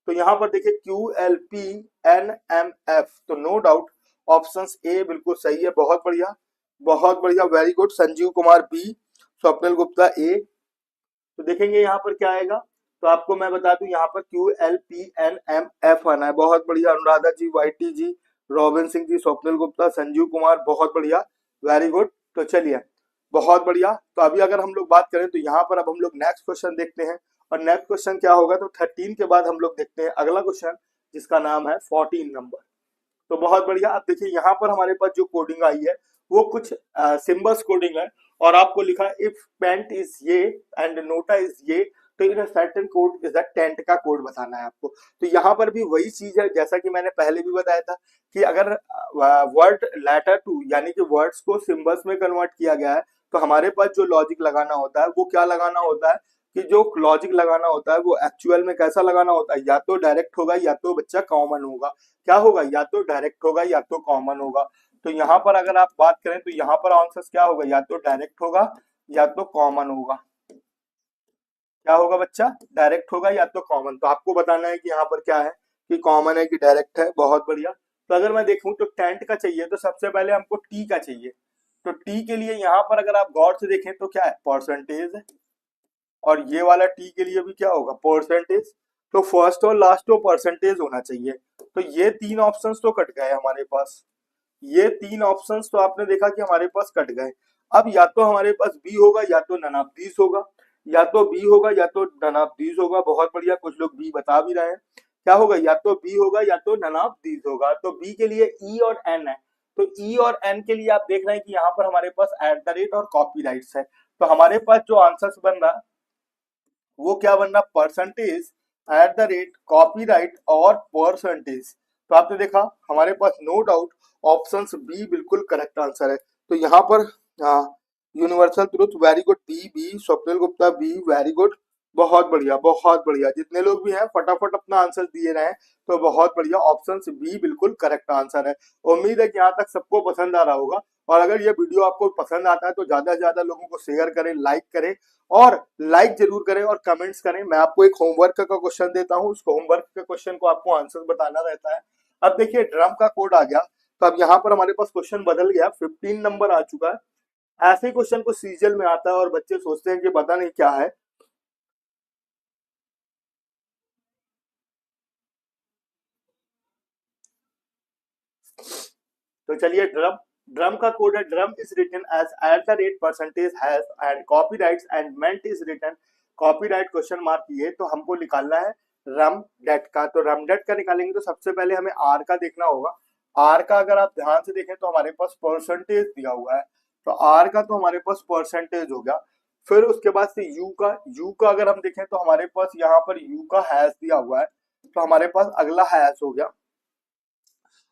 S1: तो यहाँ पर देखिए QLPNMF, तो नो डाउट ऑप्शंस ए बिल्कुल सही है, बहुत बढ़िया बहुत बढ़िया, very good. Sanjeev Kumar B, Swapnil Gupta A. तो देखेंगे यहाँ पर क्या आएगा, तो आपको मैं बता दूं यहाँ पर QLPNMF आना है, बहुत बढ़िया। अनुराधा जी, YT जी, रॉबिन सिंह जी, स्वप्निल गुप्ता, संजीव कुमार, बहुत बढ़िया, वेरी गुड। तो चलिए बहुत बढ़िया। तो अभी अगर हम लोग बात करें तो यहाँ पर अब हम लोग नेक्स्ट क्वेश्चन देखते हैं, और नेक्स्ट क्वेश्चन क्या होगा, तो 13 के बाद हम लोग देखते हैं अगला क्वेश्चन जिसका नाम है 14 नंबर। तो बहुत बढ़िया। अब देखिए यहाँ पर हमारे पास जो कोडिंग आई है वो कुछ सिंबल्स कोडिंग है, और आपको लिखा है इफ पेंट इज ये एंड नोटा इज ये, तो in certain code is the tent का कोड बताना है आपको। तो यहाँ पर भी वही चीज है जैसा कि मैंने पहले भी बताया था कि अगर वर्ड लेटर टू यानी कि वर्ड्स को सिंबल्स में कन्वर्ट किया गया है, तो हमारे पास जो लॉजिक लगाना होता है वो क्या लगाना होता है, कि जो लॉजिक लगाना होता है वो एक्चुअल में कैसा लगाना होता है, या तो डायरेक्ट होगा या तो बच्चा कॉमन होगा। क्या होगा, या तो डायरेक्ट होगा या तो कॉमन होगा। तो यहाँ पर अगर आप बात करें तो यहाँ पर आंसर क्या होगा, या तो डायरेक्ट होगा या तो कॉमन होगा। क्या होगा बच्चा, डायरेक्ट होगा या तो कॉमन। तो आपको बताना है कि यहाँ पर क्या है, कि कॉमन है कि डायरेक्ट है, बहुत बढ़िया। तो अगर मैं देखूं तो टेंट का चाहिए तो सबसे पहले हमको टी का चाहिए। तो टी के लिए यहाँ पर अगर आप गौर से देखें तो क्या है, परसेंटेज है, और ये वाला टी के लिए भी क्या होगा, परसेंटेज। तो फर्स्ट और लास्ट तो परसेंटेज होना चाहिए। तो ये तीन ऑप्शंस तो कट गए हमारे पास, ये तीन ऑप्शंस तो आपने देखा कि हमारे पास कट गए। अब या तो हमारे पास बी होगा या तो नन ऑफ दीज होगा, या तो बी होगा या तो नन ऑफ दीज होगा, बहुत बढ़िया, कुछ लोग बी बता भी रहे हैं। क्या होगा, या तो बी होगा या तो नन ऑफ दीज होगा। तो बी के लिए ई और एन है, तो ई और एन के लिए आप देख रहे हैं कि यहाँ पर हमारे पास एट द रेट और कॉपीराइट्स है। तो हमारे पास जो आंसर बन रहा वो क्या बन रहा, percentage, at the rate, copyright और परसेंटेज। तो आपने देखा हमारे पास नो डाउट ऑप्शन बी बिल्कुल करेक्ट आंसर है। तो यहाँ पर universal truth, very good, B B, Swapnil Gupta B, very good, बहुत बढ़िया बहुत बढ़िया। जितने लोग भी हैं फटाफट अपना आंसर दिए रहे हैं, तो बहुत बढ़िया, ऑप्शन बी बिल्कुल करेक्ट आंसर है। उम्मीद है कि यहाँ तक सबको पसंद आ रहा होगा, और अगर ये वीडियो आपको पसंद आता है तो ज्यादा से ज्यादा लोगों को शेयर करें, लाइक करें, और लाइक जरूर करें और कमेंट्स करें। मैं आपको एक होमवर्क का क्वेश्चन देता हूं, उस होमवर्क के क्वेश्चन को आपको आंसर बताना रहता है। अब देखिए ड्रम का कोड आ गया, तो अब यहाँ पर हमारे पास क्वेश्चन बदल गया, 15 नंबर आ चुका है। ऐसे क्वेश्चन को सीरियल में आता है और बच्चे सोचते हैं कि पता नहीं क्या है। तो चलिए ड्रम, ड्रम का कोड है, drum is written as at the rate percentage has and copyrights and meant is written copyright question mark ये। तो हमको निकालना है रम डेट का। तो रम डेट का निकालेंगे तो सबसे पहले हमें आर का देखना होगा। आर का अगर आप ध्यान से देखें तो हमारे पास परसेंटेज दिया हुआ है, तो आर का तो हमारे पास परसेंटेज हो गया। फिर उसके बाद से यू का अगर हम देखें तो हमारे पास यहाँ पर यू का हैश दिया हुआ है, तो हमारे पास अगला हैश हो गया।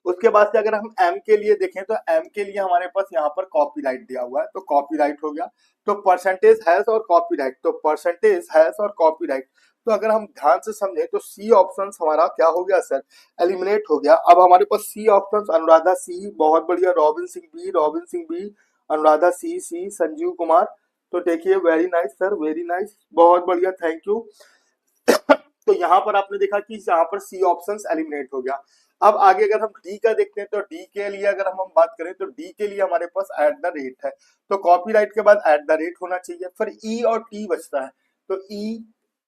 S1: उसके बाद से अगर हम एम के लिए देखें तो एम के लिए हमारे पास यहाँ पर कॉपीराइट दिया हुआ है, तो कॉपीराइट हो गया। तो परसेंटेज हैश और कॉपीराइट, तो परसेंटेज हैश और कॉपीराइट। तो अगर हम ध्यान से समझें तो सी ऑप्शन हमारा क्या हो गया सर, एलिमिनेट हो गया। अब हमारे पास सी ऑप्शन, अनुराधा सी, बहुत बढ़िया, Robin Singh B, Robin Singh B, Anuradha C C, Sanjeev Kumar. तो देखिए very nice sir, very nice, बहुत बढ़िया, थैंक यू। तो यहाँ पर आपने देखा कि यहाँ पर सी ऑप्शन एलिमिनेट हो गया। अब आगे अगर हम डी का देखते हैं तो डी के लिए अगर हम बात करें तो डी के लिए हमारे पास एट द रेट है, तो कॉपीराइट के बाद एट द रेट होना चाहिए। फिर ई और टी बचता है, तो ई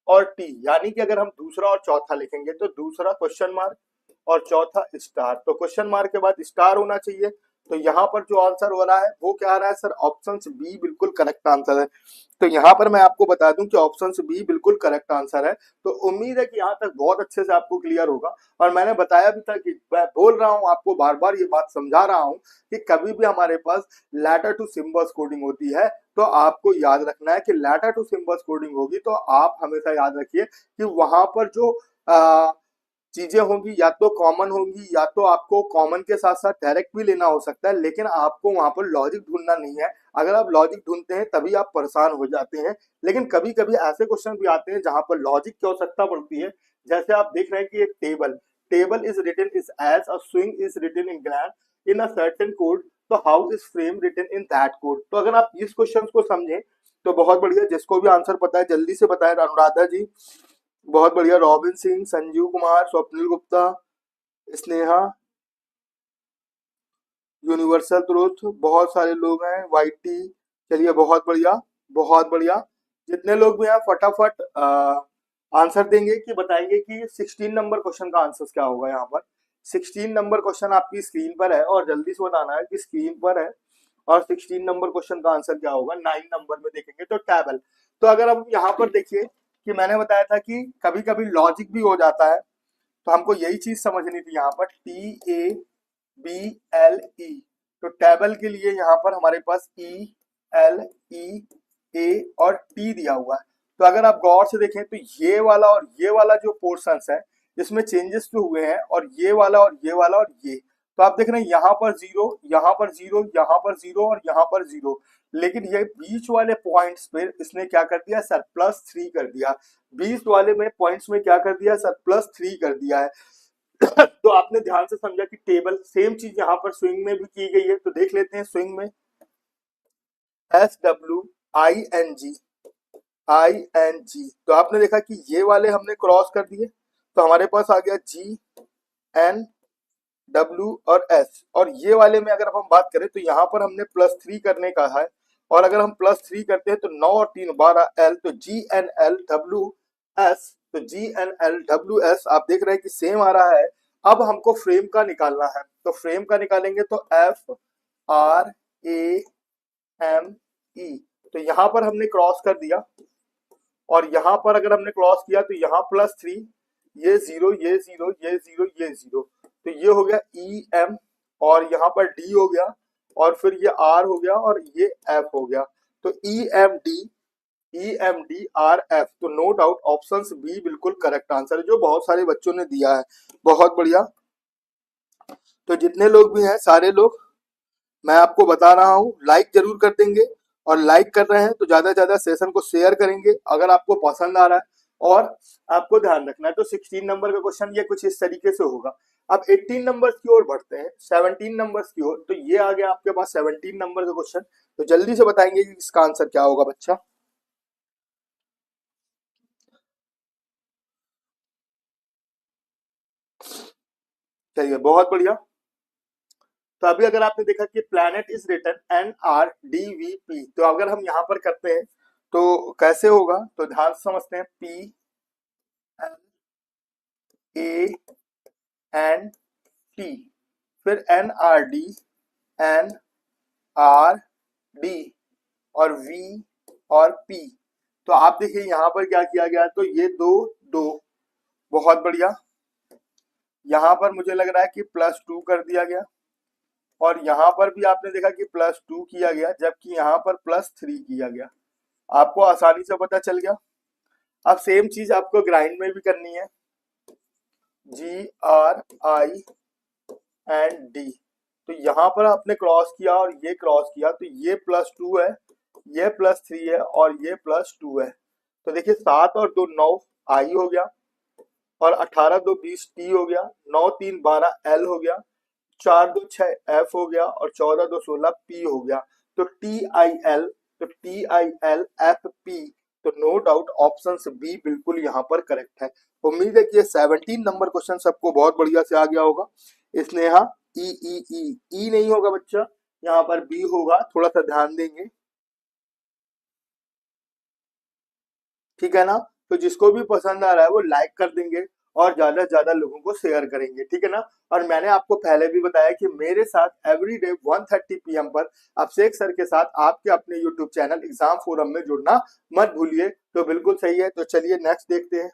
S1: और टी, यानी कि अगर हम दूसरा और चौथा लिखेंगे तो दूसरा क्वेश्चन मार्क और चौथा स्टार। तो क्वेश्चन मार्क के बाद स्टार होना चाहिए। तो यहाँ पर जो आंसर हो रहा है वो क्या आ रहा है सर, ऑप्शन बी बिल्कुल करेक्ट आंसर है। तो यहाँ पर मैं आपको बता दूं कि ऑप्शन बी बिल्कुल करेक्ट आंसर है। तो उम्मीद है कि यहाँ तक बहुत अच्छे से आपको क्लियर होगा। और मैंने बताया भी था कि मैं बोल रहा हूँ आपको, बार बार ये बात समझा रहा हूँ कि कभी भी हमारे पास लेटर टू सिंबल्स कोडिंग होती है तो आपको याद रखना है कि लेटर टू सिंबल्स कोडिंग होगी, तो आप हमेशा याद रखिए कि वहां पर जो चीजें होंगी या तो कॉमन होंगी, या तो आपको कॉमन के साथ साथ डायरेक्ट भी लेना हो सकता है, लेकिन आपको वहां पर लॉजिक ढूंढना नहीं है। अगर आप लॉजिक ढूंढते हैं तभी आप परेशान हो जाते हैं। लेकिन कभी कभी ऐसे क्वेश्चन भी आते हैं जहां पर लॉजिक की आवश्यकता पड़ती है। जैसे आप देख रहे हैं कि एक table, table is written is as a swing is written in gland in a certain code, तो how is frame written in that code. तो अगर आप इस क्वेश्चन को समझें तो बहुत बढ़िया। जिसको भी आंसर पता है जल्दी से बताएं। अनुराधा जी बहुत बढ़िया, Robin Singh, Sanjeev Kumar, Swapnil Gupta, Sneha, universal truth, बहुत सारे लोग हैं, वाईटी। चलिए बहुत बढ़िया, बहुत बढ़िया। जितने लोग भी हैं फटाफट आंसर देंगे कि बताएंगे कि 16 नंबर क्वेश्चन का आंसर क्या होगा। यहाँ पर 16 नंबर क्वेश्चन आपकी स्क्रीन पर है और जल्दी से बताना है कि स्क्रीन पर है और 16 नंबर क्वेश्चन का आंसर क्या होगा। 9 नंबर में देखेंगे तो टेबल। तो अगर हम यहाँ पर देखिए कि मैंने बताया था कि कभी कभी लॉजिक भी हो जाता है, तो हमको यही चीज समझनी थी। यहाँ पर TABLE, तो टेबल के लिए यहाँ पर हमारे पास ELEA और T दिया हुआ है। तो अगर आप गौर से देखें तो ये वाला और ये वाला जो पोर्शंस है इसमें चेंजेस जो हुए हैं, और ये वाला और ये वाला और ये, तो आप देख रहे हैं यहाँ पर जीरो, यहाँ पर जीरो, यहाँ पर जीरो और यहाँ पर जीरो, लेकिन ये बीच वाले पॉइंट्स पे इसने क्या कर दिया सर, +3 कर दिया। बीच वाले में पॉइंट्स में क्या कर दिया सर, +3 कर दिया है। तो आपने ध्यान से समझा कि टेबल सेम चीज यहाँ पर स्विंग में भी की गई है। तो देख लेते हैं स्विंग में, SWING, तो आपने देखा कि ये वाले हमने क्रॉस कर दिए, तो हमारे पास आ गया GNW और S। और ये वाले में अगर हम बात करें तो यहाँ पर हमने +3 करने का है, और अगर हम +3 करते हैं तो 9 और 3 12 L, तो GNLWS, तो GNLWS आप देख रहे हैं कि सेम आ रहा है। अब हमको फ्रेम का निकालना है, तो फ्रेम का निकालेंगे तो FRAME, तो यहाँ पर हमने क्रॉस कर दिया, और यहाँ पर अगर हमने क्रॉस किया तो यहाँ +3, ये जीरो, ये जीरो, ये जीरो, ये जीरो, तो ये हो गया EM, और यहाँ पर D हो गया, और फिर ये R हो गया, और ये F हो गया। तो EMDRF, तो नो डाउट ऑप्शन बी बिल्कुल करेक्ट आंसर है, जो बहुत सारे बच्चों ने दिया है। बहुत बढ़िया। तो जितने लोग भी हैं सारे लोग, मैं आपको बता रहा हूँ, लाइक जरूर कर देंगे, और लाइक कर रहे हैं तो ज्यादा से ज्यादा सेशन को शेयर करेंगे अगर आपको पसंद आ रहा है। और आपको ध्यान रखना है, तो 16 नंबर का क्वेश्चन ये कुछ इस तरीके से होगा। अब 18 नंबर की ओर बढ़ते हैं, 17 नंबर की ओर। तो ये आ गया आपके पास 17 नंबर का क्वेश्चन। तो जल्दी से बताएंगे कि इसका आंसर क्या होगा बच्चा। चलिए बहुत बढ़िया। तो अभी अगर आपने देखा कि प्लैनेट इज रिटन NRDVP, तो अगर हम यहाँ पर करते हैं तो कैसे होगा, तो ध्यान से समझते हैं। PLANT, फिर NRD और V और P। तो आप देखिए यहाँ पर क्या किया गया, तो ये दो दो, बहुत बढ़िया। यहाँ पर मुझे लग रहा है कि +2 कर दिया गया, और यहाँ पर भी आपने देखा कि +2 किया गया, जबकि यहाँ पर +3 किया गया। आपको आसानी से पता चल गया। अब सेम चीज आपको ग्राइंड में भी करनी है, GRIND। तो यहाँ पर आपने क्रॉस किया और ये क्रॉस किया, तो ये +2 है, ये +3 है, और ये +2 है। तो देखिए 7 और 2 9 I हो गया, और 18 2 20 T हो गया, 9 3 12 L हो गया, 4 2 6 F हो गया, और 14 2 16 P हो गया। तो TIL, तो TILFP, तो नो डाउट ऑप्शन बी बिल्कुल यहाँ पर करेक्ट है। उम्मीद है कि ये 17 नंबर क्वेश्चन सबको बहुत बढ़िया से आ गया होगा। स्नेहा ई नहीं होगा बच्चा, यहाँ पर बी होगा, थोड़ा सा ध्यान देंगे, ठीक है ना। तो जिसको भी पसंद आ रहा है वो लाइक कर देंगे, और ज्यादा से ज्यादा लोगों को शेयर करेंगे, ठीक है ना। और मैंने आपको पहले भी बताया कि मेरे साथ एवरीडे 1:30 PM पर अभिषेक सर के साथ आपके अपने यूट्यूब चैनल एग्जाम फोरम में जुड़ना मत भूलिए। तो बिल्कुल सही है। तो चलिए नेक्स्ट देखते हैं।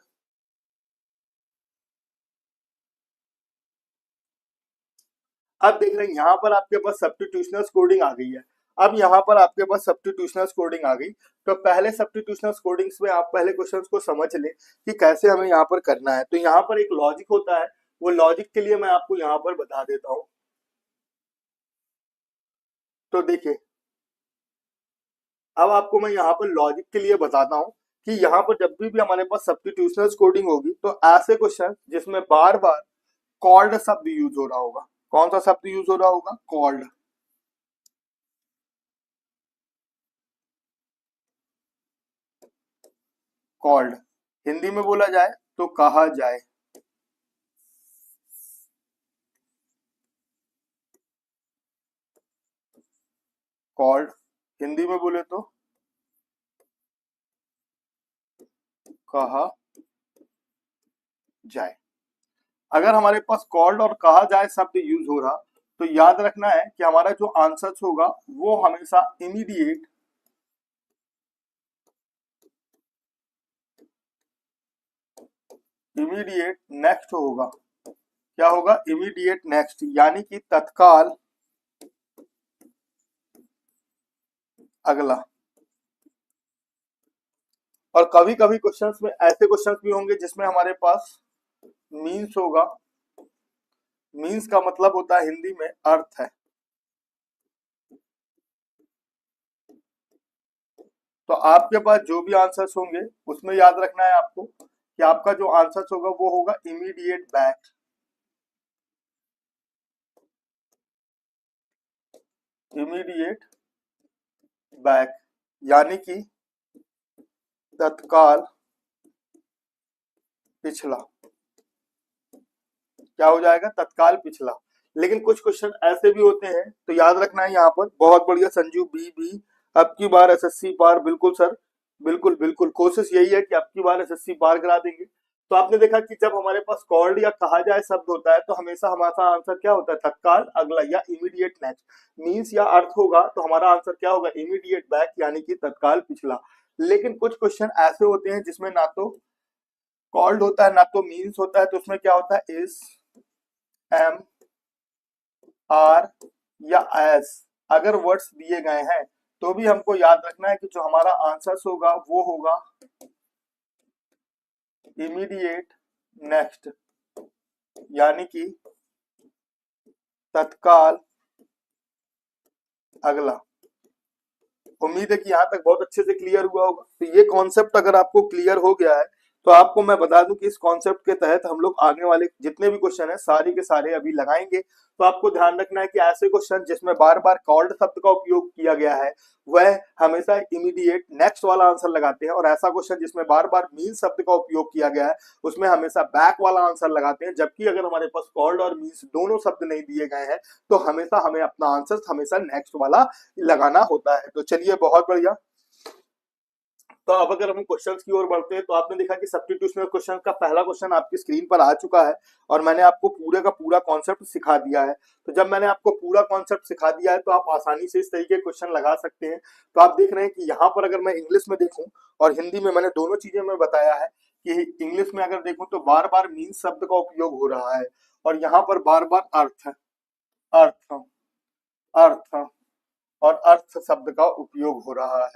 S1: अब देख रहे हैं यहाँ पर आपके पास सब्स्टिट्यूशनल कोडिंग आ गई है। अब यहाँ पर आपके पास सब्स्टिट्यूशनल कोडिंग आ गई, तो पहले सब्स्टिट्यूशनल कोडिंग्स में आप पहले क्वेश्चंस को समझ लें कि कैसे हमें यहाँ पर करना है। तो यहाँ पर एक लॉजिक होता है, वो लॉजिक के लिए मैं आपको यहाँ पर बता देता हूँ। तो देखिए अब आपको मैं यहाँ पर लॉजिक के लिए बताता हूँ कि यहाँ पर जब भी हमारे पास सब्स्टिट्यूशनल कोडिंग होगी तो ऐसे क्वेश्चन जिसमें बार बार कॉल्ड शब्द यूज हो रहा होगा। कौन सा शब्द यूज हो रहा होगा? कॉल्ड। कॉल्ड, हिंदी में बोला जाए तो कहा जाए। कॉल्ड हिंदी में बोले तो कहा जाए। अगर हमारे पास कॉल्ड और कहा जाए शब्द यूज हो रहा तो याद रखना है कि हमारा जो आंसर होगा वो हमेशा इमीडिएट नेक्स्ट होगा। क्या होगा? इमीडिएट नेक्स्ट, यानी कि तत्काल अगला। और कभी कभी क्वेश्चंस में ऐसे क्वेश्चंस भी होंगे जिसमें हमारे पास मीन्स होगा। मीन्स का मतलब होता है हिंदी में अर्थ है। तो आपके पास जो भी आंसर्स होंगे उसमें याद रखना है आपको कि आपका जो आंसर्स होगा वो होगा इमीडिएट बैक। इमीडिएट बैक यानी कि तत्काल पिछला। क्या हो जाएगा? तत्काल पिछला। लेकिन कुछ क्वेश्चन ऐसे भी होते हैं तो याद रखना है यहाँ पर। बहुत बढ़िया संजू बी, अब की बार एसएससी पार। बिल्कुल सर, बिल्कुल बिल्कुल, कोशिश यही है कि अब की बार एसएससी पार करा देंगे। तो आपने देखा कि जब हमारे पास कॉल्ड या कहा जाए शब्द होता है तो हमेशा हमारा आंसर क्या होता है? तत्काल अगला या इमीडिएट नेक्स्ट। मीन्स या अर्थ होगा तो हमारा आंसर क्या होगा? इमीडिएट बैक, यानी कि तत्काल पिछला। लेकिन कुछ क्वेश्चन ऐसे होते हैं जिसमें ना तो कॉल्ड होता है ना तो मीन्स होता है, तो उसमें क्या होता है? इज, एम, आर या एस अगर वर्ड्स दिए गए हैं तो भी हमको याद रखना है कि जो हमारा आंसर होगा वो होगा इमीडिएट नेक्स्ट, यानी कि तत्काल अगला। उम्मीद है कि यहाँ तक बहुत अच्छे से क्लियर हुआ होगा। तो ये कॉन्सेप्ट अगर आपको क्लियर हो गया है तो आपको मैं बता दूं कि इस कॉन्सेप्ट के तहत हम लोग आगे वाले जितने भी क्वेश्चन है सारे के सारे अभी लगाएंगे। तो आपको ध्यान रखना है कि ऐसे क्वेश्चन जिसमें बार बार कॉल्ड शब्द का उपयोग किया गया है वह हमेशा इमीडिएट नेक्स्ट वाला आंसर लगाते हैं, और ऐसा क्वेश्चन जिसमें बार बार मीन शब्द का उपयोग किया गया है उसमें हमेशा बैक वाला आंसर लगाते हैं। जबकि अगर हमारे पास कॉल्ड और मीन्स दोनों शब्द नहीं दिए गए हैं तो हमेशा हमें अपना आंसर हमेशा नेक्स्ट वाला लगाना होता है। तो चलिए, बहुत बढ़िया। तो अब अगर हम क्वेश्चंस की ओर बढ़ते हैं तो आपने देखा कि सब्स्टिट्यूशनल क्वेश्चन का पहला क्वेश्चन आपकी स्क्रीन पर आ चुका है और मैंने आपको पूरे का पूरा कॉन्सेप्ट सिखा दिया है। तो जब मैंने आपको पूरा कॉन्सेप्ट सिखा दिया है तो आप आसानी से इस तरीके के क्वेश्चन लगा सकते हैं। तो आप देख रहे हैं कि यहाँ पर अगर मैं इंग्लिश में देखूं और हिंदी में, मैंने दोनों चीजें में बताया है कि इंग्लिश में अगर देखूं तो बार बार मीन्स शब्द का उपयोग हो रहा है और यहाँ पर बार बार अर्थ अर्थ अर्थ और अर्थ शब्द का उपयोग हो रहा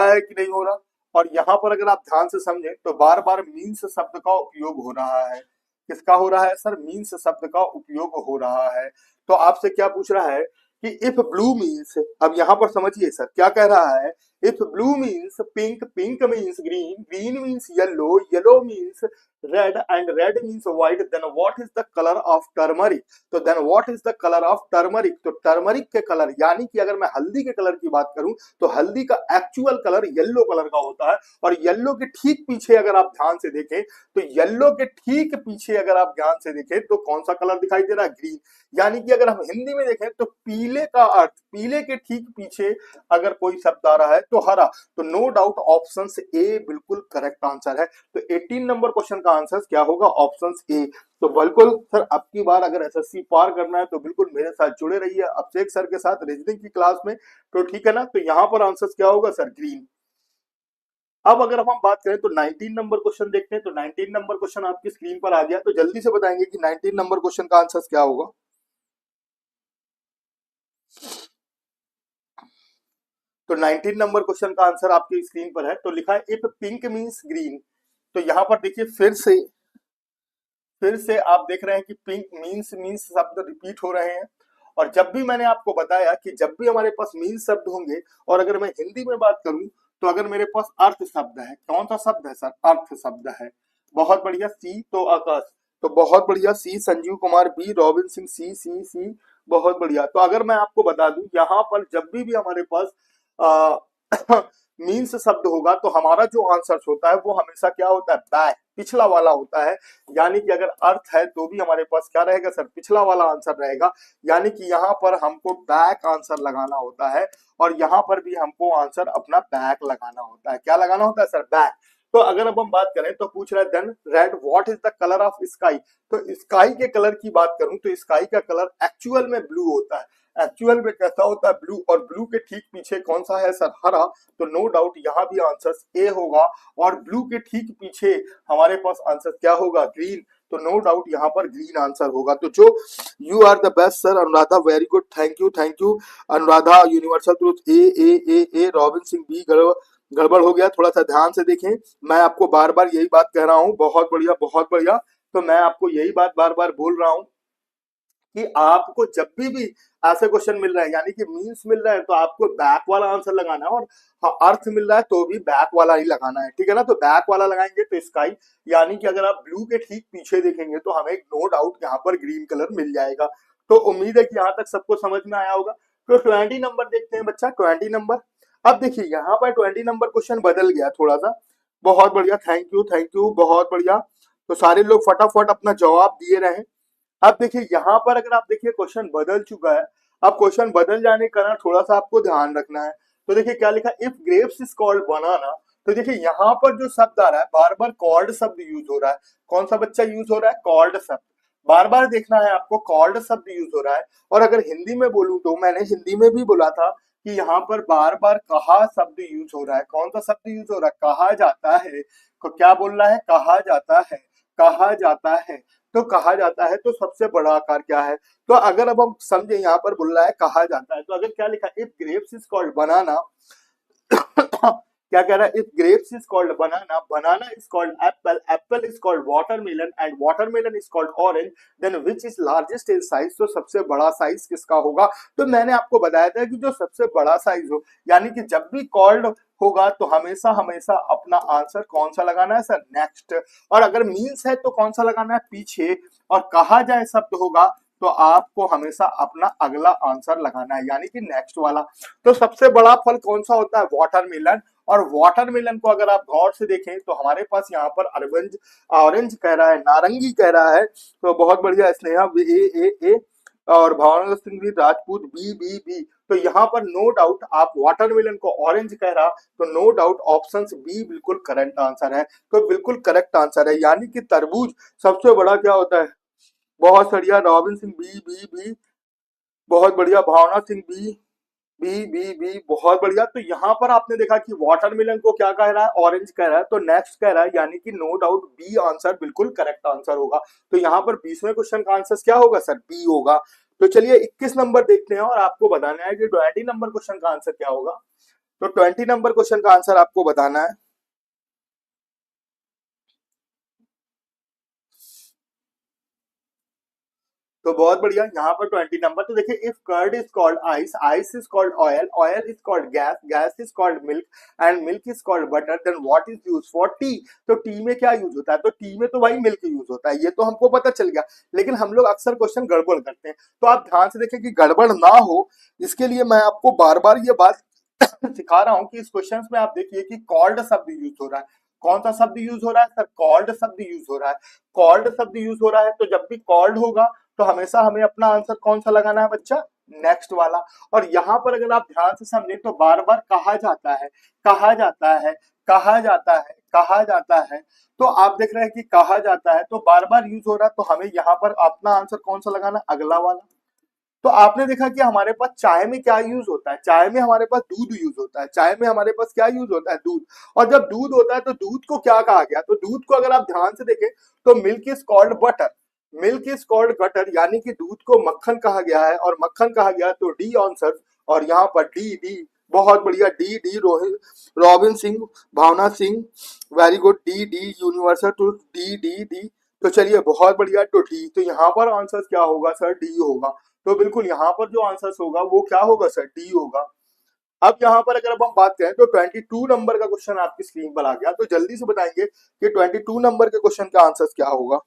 S1: है कि नहीं हो रहा। और यहाँ पर अगर आप ध्यान से समझें तो बार बार मीन्स शब्द का उपयोग हो रहा है। किसका हो रहा है सर? मीन्स शब्द का उपयोग हो रहा है। तो आपसे क्या पूछ रहा है कि इफ ब्लू मीन्स, अब यहाँ पर समझिए सर क्या कह रहा है। If blue means pink, pink means green, green means yellow, yellow means red and red means white, then what is the colour of turmeric. तो then what is the colour of turmeric. तो टर्मरिक के कलर, यानी कि अगर मैं हल्दी के कलर की बात करूं तो हल्दी का एक्चुअल कलर येलो कलर का होता है। और येलो के ठीक पीछे अगर आप ध्यान से देखें तो येलो के ठीक पीछे अगर आप ध्यान से देखें तो कौन सा कलर दिखाई दे रहा है? ग्रीन। यानी कि अगर हम हिंदी में देखें तो पीले का अर्थ, पीले के ठीक पीछे अगर कोई शब्द आ रहा है तो हरा। तो नो डाउट ऑप्शन ए बिल्कुल करेक्ट आंसर है। तो 18 नंबर क्वेश्चन का आंसर क्या होगा? Option A. तो बिल्कुल सर, अब की बार अगर एसएससी पार करना है तो बिल्कुल मेरे साथ जुड़े रहिए अभिषेक सर के साथ रीजनिंग की क्लास में। तो ठीक है ना। तो यहाँ पर आंसर क्या होगा सर? ग्रीन। अब अगर हम बात करें तो 19 नंबर क्वेश्चन देखते हैं। तो 19 नंबर क्वेश्चन आपकी स्क्रीन पर आ गया, तो जल्दी से बताएंगे कि 19 नंबर क्वेश्चन का आंसर क्या होगा। तो 19 नंबर क्वेश्चन का आंसर आपकी स्क्रीन पर है। तो लिखा है इफ पिंक मीन्स ग्रीन। तो यहाँ पर देखिए फिर से आप देख रहे हैं कि पिंक मीन्स शब्द रिपीट हो रहे हैं। और जब भी मैंने आपको बताया कि जब भी हमारे पास मीन्स शब्द होंगे, और अगर मैं हिंदी में बात करूं तो अगर मेरे पास अर्थ शब्द है, कौन सा शब्द है सर? अर्थ शब्द है। बहुत बढ़िया। सी तो आकाश। तो बहुत बढ़िया। सी संजीव कुमार, बी रॉबिन सिंह, सी सी सी। बहुत बढ़िया। तो अगर मैं आपको बता दूं यहाँ पर जब भी हमारे पास मीन्स शब्द होगा तो हमारा जो आंसर होता है वो हमेशा क्या होता है, बैक, पिछला वाला होता है। यानी कि अगर अर्थ है तो भी हमारे पास क्या रहेगा सर, पिछला वाला आंसर रहेगा। यानी कि यहाँ पर हमको बैक आंसर लगाना होता है और यहाँ पर भी हमको आंसर अपना बैक लगाना होता है। क्या लगाना होता है सर, बैक। तो अगर अब हम बात करें तो पूछ रहा है then red what is the colour of sky. तो स्काई के कलर की बात करूं तो स्काई का कलर एक्चुअल में ब्लू होता है। एक्चुअल में कैसा होता है, ब्लू। और ब्लू के ठीक पीछे कौन सा है सर, हरा। तो नो डाउट यहाँ भी आंसर ए होगा। और ब्लू के ठीक पीछे हमारे पास आंसर क्या होगा, ग्रीन। तो नो डाउट यहाँ पर ग्रीन आंसर होगा। तो जो you are the best sir Anuradha, very good, thank you thank you Anuradha. Universal truth A A A A, Robin Singh B, गड़बड़ हो गया, थोड़ा सा ध्यान से देखें। मैं आपको बार बार यही बात कह रहा हूँ, बहुत बढ़िया बहुत बढ़िया। तो मैं आपको यही बात बार बार बोल रहा हूँ कि आपको जब भी ऐसे क्वेश्चन मिल रहे हैं, यानी कि मीन्स मिल रहा है, तो आपको बैक वाला आंसर लगाना है। और अर्थ मिल रहा है तो भी बैक वाला ही लगाना है, ठीक है ना। तो बैक वाला लगाएंगे तो स्काई, यानी कि अगर आप ब्लू के ठीक पीछे देखेंगे तो हमें नो डाउट यहाँ पर ग्रीन कलर मिल जाएगा। तो उम्मीद है कि यहाँ तक सबको समझ में आया होगा। तो 20 नंबर देखते हैं बच्चा, 20 नंबर। अब देखिए यहाँ पर 20 नंबर क्वेश्चन बदल गया थोड़ा सा। बहुत बढ़िया, थैंक यू बहुत बढ़िया। तो सारे लोग फटाफट अपना जवाब दिए रहे। अब देखिए यहाँ पर अगर आप देखिए क्वेश्चन बदल चुका है। अब क्वेश्चन बदल जाने के कारण थोड़ा सा आपको ध्यान रखना है। तो देखिए क्या लिखा, इफ ग्रेप्स इज कॉल्ड बनाना। तो देखिए यहाँ पर जो शब्द आ रहा है, बार बार कॉल्ड शब्द यूज हो रहा है। कौन सा बच्चा यूज हो रहा है, कॉल्ड शब्द। बार बार देखना है आपको, कॉल्ड शब्द यूज हो रहा है। और अगर हिंदी में बोलूं तो मैंने हिंदी में भी बोला था कि यहाँ पर बार बार कहा शब्द यूज हो रहा है। कौन सा शब्द यूज हो रहा है, कहा जाता है। तो क्या बोल रहा है, कहा जाता है, कहा जाता है। तो कहा जाता है तो सबसे बड़ा आकार क्या है। तो अगर अब हम समझे, यहाँ पर बोल रहा है कहा जाता है, तो अगर क्या लिखा, if grapes is called banana. क्या कह रहा है, if grapes is called banana, banana is called apple, apple is called watermelon and watermelon is called orange, then which is largest in size. तो सबसे बड़ा साइज किसका होगा। तो मैंने आपको बताया था कि जो सबसे बड़ा साइज हो, यानी कि जब भी कॉल्ड होगा तो हमेशा हमेशा अपना आंसर कौन सा लगाना है सर, नेक्स्ट। और अगर मीन्स है तो कौन सा लगाना है, पीछे। और कहा जाए शब्द होगा तो आपको हमेशा अपना अगला आंसर लगाना है, यानी कि नेक्स्ट वाला। तो सबसे बड़ा फल कौन सा होता है, वाटरमेलन। और वाटरमेलन को अगर आप गौर से देखें तो हमारे पास यहाँ पर ऑरेंज, ऑरेंज कह रहा है, नारंगी कह रहा है। तो बहुत बढ़िया, स्नेहा ए और भावना सिंह भी राजपूत बी। तो यहाँ पर नो डाउट आप वाटरमेलन को ऑरेंज कह रहा, तो नो डाउट ऑप्शन बी बिल्कुल करेक्ट आंसर है। तो बिल्कुल करेक्ट आंसर है, यानी कि तरबूज सबसे बड़ा क्या होता है। बहुत बढ़िया, रॉबिन सिंह बी। बहुत बढ़िया, भावना सिंह बी बहुत बढ़िया। तो यहाँ पर आपने देखा कि वाटरमेलन को क्या कह रहा है, ऑरेंज कह रहा है, तो नेक्स्ट कह रहा है, यानी कि नो डाउट बी आंसर बिल्कुल करेक्ट आंसर होगा। तो यहाँ पर 20वें क्वेश्चन का आंसर क्या होगा सर, बी होगा। तो चलिए 21 नंबर देखते हैं और आपको बताना है कि 20 नंबर क्वेश्चन का आंसर क्या होगा। तो 20 नंबर क्वेश्चन का आंसर आपको बताना है। तो बहुत बढ़िया, यहाँ पर 20 नंबर। तो देखिए, if curd is called ice, ice is called oil, oil is called gas, gas is called milk and milk is called butter, then what is use for tea. तो टी में क्या यूज होता है, तो टी में तो भाई मिल्क यूज होता है, ये तो हमको पता चल गया। लेकिन हम लोग अक्सर क्वेश्चन गड़बड़ करते हैं, तो आप ध्यान से देखें कि गड़बड़ ना हो, इसके लिए मैं आपको बार बार ये बात सिखा रहा हूं कि इस क्वेश्चन में आप देखिए कि कॉल्ड शब्द यूज हो रहा है। कौन सा शब्द यूज हो रहा है सर, कॉल्ड शब्द यूज हो रहा है। कॉल्ड शब्द यूज हो रहा है, तो जब भी कॉल्ड होगा तो हमेशा हमें अपना आंसर कौन सा लगाना है बच्चा, नेक्स्ट वाला। और यहाँ पर अगर आप ध्यान से समझें तो बार बार कहा जाता है, कहा जाता है, कहा जाता है, कहा जाता है। तो आप देख रहे हैं कि कहा जाता है तो बार बार यूज हो रहा है, तो हमें यहाँ पर अपना आंसर कौन सा लगाना, अगला वाला। तो आपने देखा कि हमारे पास चाय में क्या यूज होता है, चाय में हमारे पास दूध यूज होता है, चाय में हमारे पास क्या यूज होता है, दूध। और जब दूध होता है तो दूध को क्या कहा गया, तो दूध को अगर आप ध्यान से देखें तो milk is called butter, milk is called butter, यानी कि दूध को मक्खन कहा गया है। और मक्खन कहा गया तो डी आंसर। और यहाँ पर डी बहुत बढ़िया, D Rohit, Robin Singh, Bhavna Singh, very good, D universal too D. तो चलिए बहुत बढ़िया, तो डी। तो यहाँ पर आंसर क्या होगा सर, डी होगा। तो बिल्कुल यहाँ पर जो आंसर होगा वो क्या होगा सर, डी होगा। अब यहाँ पर अगर अब हम बात करें तो 22 नंबर का क्वेश्चन आपकी स्क्रीन पर आ गया, तो जल्दी से बताएंगे कि 22 नंबर के क्वेश्चन का आंसर क्या होगा।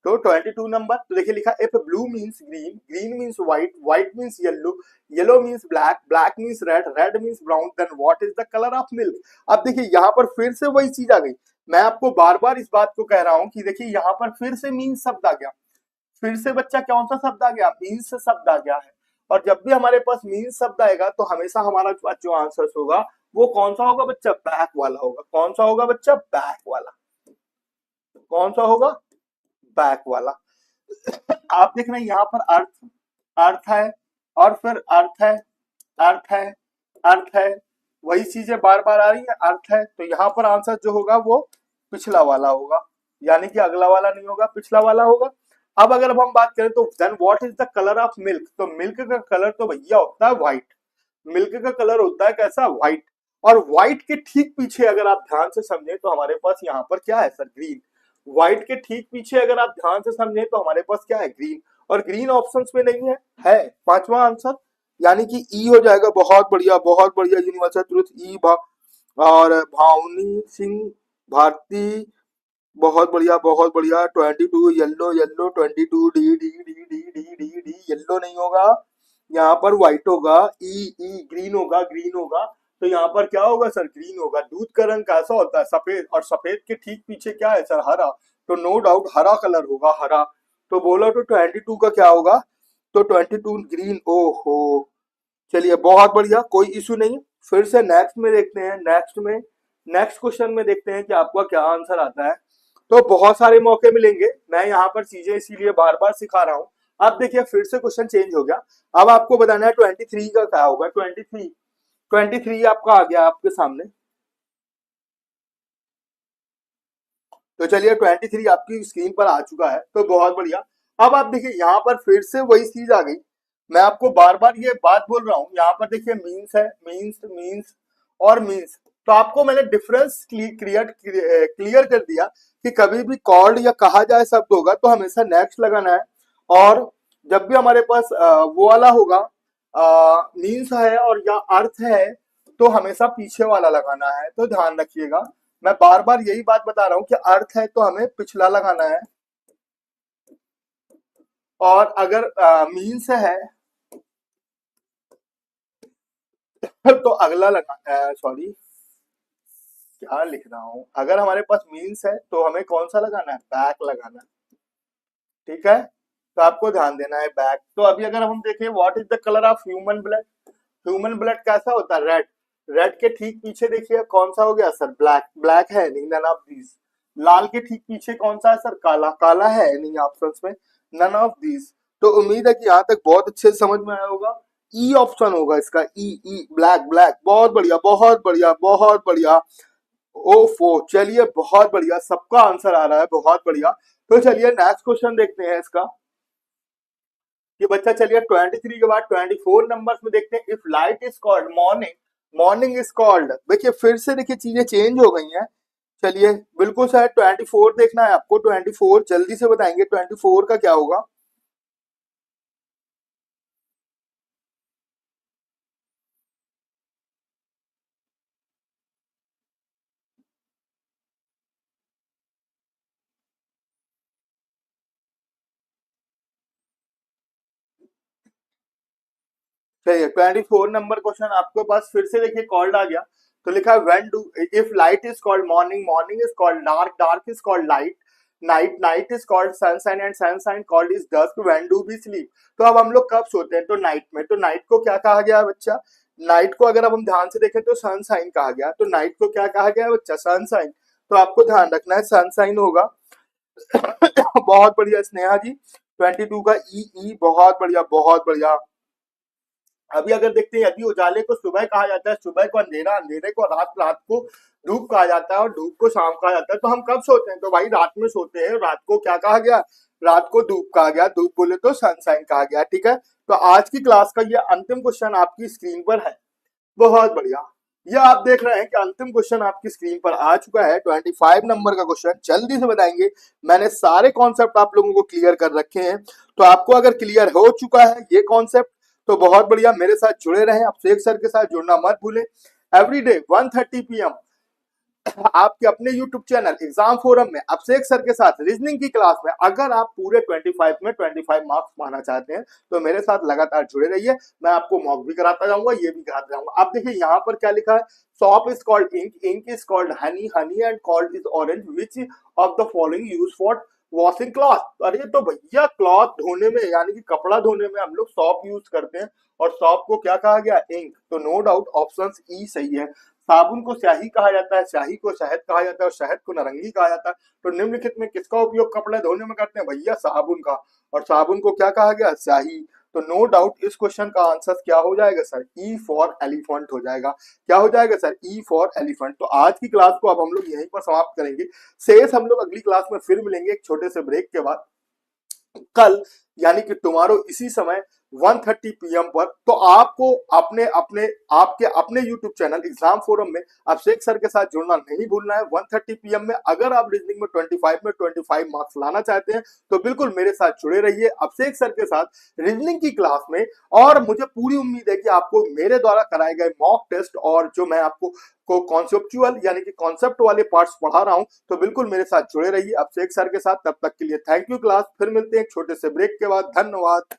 S1: तो 22 नंबर, तो देखिए लिखा if blue means green, green means white, white means yellow, yellow means black, black means red, red means brown, then what is the colour of milk. अब देखिए यहाँ पर फिर से वही चीज आ गई, मैं आपको बार बार इस बात को कह रहा हूँ कि देखिए यहाँ पर फिर से मीन्स शब्द आ गया, फिर से बच्चा कौन सा शब्द आ गया, मीन्स शब्द आ गया है। और जब भी हमारे पास मीन्स शब्द आएगा तो हमेशा हमारा जो आंसर होगा वो कौन सा होगा बच्चा, बैक वाला होगा। कौन सा होगा बच्चा, बैक वाला। कौन सा होगा, बैक वाला। आप देख रहे हैं यहाँ पर अर्थ, अर्थ है, और फिर अर्थ है, अर्थ है, अर्थ है, वही चीजें बार बार आ रही है, अर्थ है। तो यहाँ पर आंसर जो होगा वो पिछला वाला होगा, यानी कि अगला वाला नहीं होगा, पिछला वाला होगा। अब अगर हम बात करें तो then what is the colour of milk, तो मिल्क का कलर तो भैया होता है व्हाइट, मिल्क का कलर होता है कैसा, व्हाइट। और व्हाइट के ठीक पीछे अगर आप ध्यान से समझें तो हमारे पास यहाँ पर क्या है सर, ग्रीन। व्हाइट के ठीक पीछे अगर आप ध्यान से समझें तो हमारे पास क्या है, ग्रीन। और ग्रीन ऑप्शंस में नहीं है पांचवा आंसर, यानी कि ई हो जाएगा। बहुत बढ़िया, बहुत बढ़िया, यूनिवर्सल ट्रुथ ई। और भावनी सिंह भारती, बहुत बढ़िया, बहुत बढ़िया। 22 yellow, yellow 22 D D D D D D D, yellow नहीं होगा, यहाँ पर व्हाइट होगा। ई ई ग्रीन होगा, ग्रीन होगा। तो यहाँ पर क्या होगा सर, ग्रीन होगा। दूध का रंग कैसा होता है, सफेद, और सफेद के ठीक पीछे क्या है सर, हरा। तो नो डाउट हरा कलर होगा, हरा। तो बोलो तो 22 का क्या होगा, तो 22 ग्रीन। ओहो, चलिए बहुत बढ़िया, कोई इशू नहीं। फिर से नेक्स्ट में देखते हैं, नेक्स्ट क्वेश्चन में देखते हैं कि आपका क्या आंसर आता है। तो बहुत सारे मौके मिलेंगे, मैं यहाँ पर चीजें इसीलिए बार बार सिखा रहा हूँ। अब देखिए फिर से क्वेश्चन चेंज हो गया, अब आपको बताना है 23 का क्या होगा। 23 आपका आ गया आपके सामने। तो चलिए 23 आपकी स्क्रीन पर आ चुका है, तो बहुत बढ़िया। अब आप देखिए यहाँ पर फिर से वही चीज आ गई, मैं आपको बार बार ये बात बोल रहा हूँ। यहाँ पर देखिए मीन्स है, मीन्स, मीन्स और मीन्स। तो आपको मैंने डिफरेंस क्लियर कर दिया कि कभी भी कॉल्ड या कहा जाए शब्द होगा तो हमेशा नेक्स्ट लगाना है। और जब भी हमारे पास वो वाला होगा, मीन्स है और या अर्थ है, तो हमेशा पीछे वाला लगाना है। तो ध्यान रखिएगा, मैं बार बार यही बात बता रहा हूं कि अर्थ है तो हमें पिछला लगाना है, और अगर मीन्स है तो अगला लगा, सॉरी क्या लिख रहा हूं, अगर हमारे पास मीन्स है तो हमें कौन सा लगाना है, बैक लगाना है। ठीक है, तो आपको ध्यान देना है बैक। तो अभी अगर हम देखें what is the colour of human blood, human blood कैसा होता है, रेड। रेड के ठीक पीछे देखिए कौन सा हो गया सर, ब्लैक। ब्लैक है नहीं, नन ऑफ दीज। लाल के ठीक पीछे कौन सा है सर, काला। काला है नहीं ऑप्शंस में, नन ऑफ दीज। तो उम्मीद है कि यहाँ तक बहुत अच्छे से समझ में आया होगा। ई ऑप्शन होगा इसका, ई ई, ब्लैक ब्लैक। बहुत बढ़िया, बहुत बढ़िया, बहुत बढ़िया। ओफो, चलिए बहुत बढ़िया, सबका आंसर आ रहा है, बहुत बढ़िया। तो चलिए नेक्स्ट क्वेश्चन देखते हैं इसका कि बच्चा, चलिए 23 के बाद 24 नंबर्स में देखते हैं। If light is called morning, morning is called. देखिए फिर से देखिए चीजें चेंज हो गई हैं। चलिए बिल्कुल सर, 24 देखना है आपको। 24 जल्दी से बताएंगे, 24 का क्या होगा। चलिए 24 नंबर क्वेश्चन आपके पास फिर से देखिए कॉल्ड आ गया। तो लिखा है when do, if light is called morning, morning is called dark, dark is called light, night, night is called sunshine and sunshine called is dusk, when do we sleep. तो अब हम लोग कब सोते हैं, तो नाइट में। तो नाइट को क्या कहा गया है बच्चा, नाइट को अगर अब हम ध्यान से देखें तो सनशाइन कहा गया। तो नाइट को क्या कहा गया है बच्चा, सनशाइन। तो आपको ध्यान रखना है सनशाइन होगा। बहुत बढ़िया स्नेहा जी, 22 का ई ई, बहुत बढ़िया, बहुत बढ़िया। अभी अगर देखते हैं, यदि उजाले को सुबह कहा जाता है, सुबह को अंधेरा, अंधेरे को रात, रात को धूप कहा जाता है, और धूप को शाम कहा जाता है। तो हम कब सोते हैं, तो भाई रात में सोते हैं। रात को क्या कहा गया, रात को धूप कहा गया। धूप बोले तो सनशाइन कहा गया। ठीक है, तो आज की क्लास का ये अंतिम क्वेश्चन आपकी स्क्रीन पर है। बहुत बढ़िया, ये आप देख रहे हैं कि अंतिम क्वेश्चन आपकी स्क्रीन पर आ चुका है। 25 नंबर का क्वेश्चन जल्दी से बताएंगे। मैंने सारे कॉन्सेप्ट आप लोगों को क्लियर कर रखे हैं, तो आपको अगर क्लियर हो चुका है ये कॉन्सेप्ट तो बहुत बढ़िया, मेरे साथ जुड़े रहें। आप शेख सर के साथ जुड़ना मत भूलें। एवरीडे 1:30 PM आपके अपने YouTube चैनल एग्जाम फोरम में अभिषेक सर के साथ रीजनिंग की क्लास में अगर आप पूरे 25 में 25 मार्क्स पाना चाहते हैं तो मेरे साथ लगातार जुड़े रहिए। मैं आपको मॉक भी कराता जाऊंगा, ये भी कराता जाऊंगा। आप देखिए यहाँ पर क्या लिखा है, soap is called ink, ink is called honey, honey and called is orange, which of the following use for washing cloth. अरे तो भैया क्लॉथ धोने में यानी कि कपड़ा धोने में हम लोग सॉप यूज करते हैं और सॉप को क्या कहा गया, इंक। तो नो डाउट ऑप्शन ई सही है। साबुन को स्याही कहा जाता है, स्याही को शहद कहा जाता है और शहद को नारंगी कहा जाता है। तो निम्नलिखित में किसका उपयोग कपड़े धोने में करते हैं भैया, साबुन का। और साबुन को क्या कहा गया, स्याही। तो नो डाउट इस क्वेश्चन का आंसर क्या हो जाएगा सर, ई फॉर एलिफेंट हो जाएगा। क्या हो जाएगा सर, ई फॉर एलिफेंट। तो आज की क्लास को अब हम लोग यहीं पर समाप्त करेंगे। शेष हम लोग अगली क्लास में फिर मिलेंगे एक छोटे से ब्रेक के बाद, कल यानी कि टुमारो इसी समय 1:30 PM पर। तो आपको अपने अपने आपके अपने YouTube चैनल एग्जाम फोरम में अभिषेक सर के साथ जुड़ना नहीं भूलना है 1:30 PM में। अगर आप रीजनिंग में 25 मार्क्स लाना चाहते हैं तो बिल्कुल मेरे साथ जुड़े रहिए अभिषेक सर के साथ रीजनिंग की क्लास में। और मुझे पूरी उम्मीद है कि आपको मेरे द्वारा कराए गए मॉक टेस्ट और जो मैं आपको को कॉन्सेप्चुअल यानी कि कॉन्सेप्ट वाले पार्ट्स पढ़ा रहा हूं, तो बिल्कुल मेरे साथ जुड़े रहिए अभिषेक सर के साथ। तब तक के लिए थैंक यू क्लास, फिर मिलते हैं एक छोटे से ब्रेक के बाद। धन्यवाद।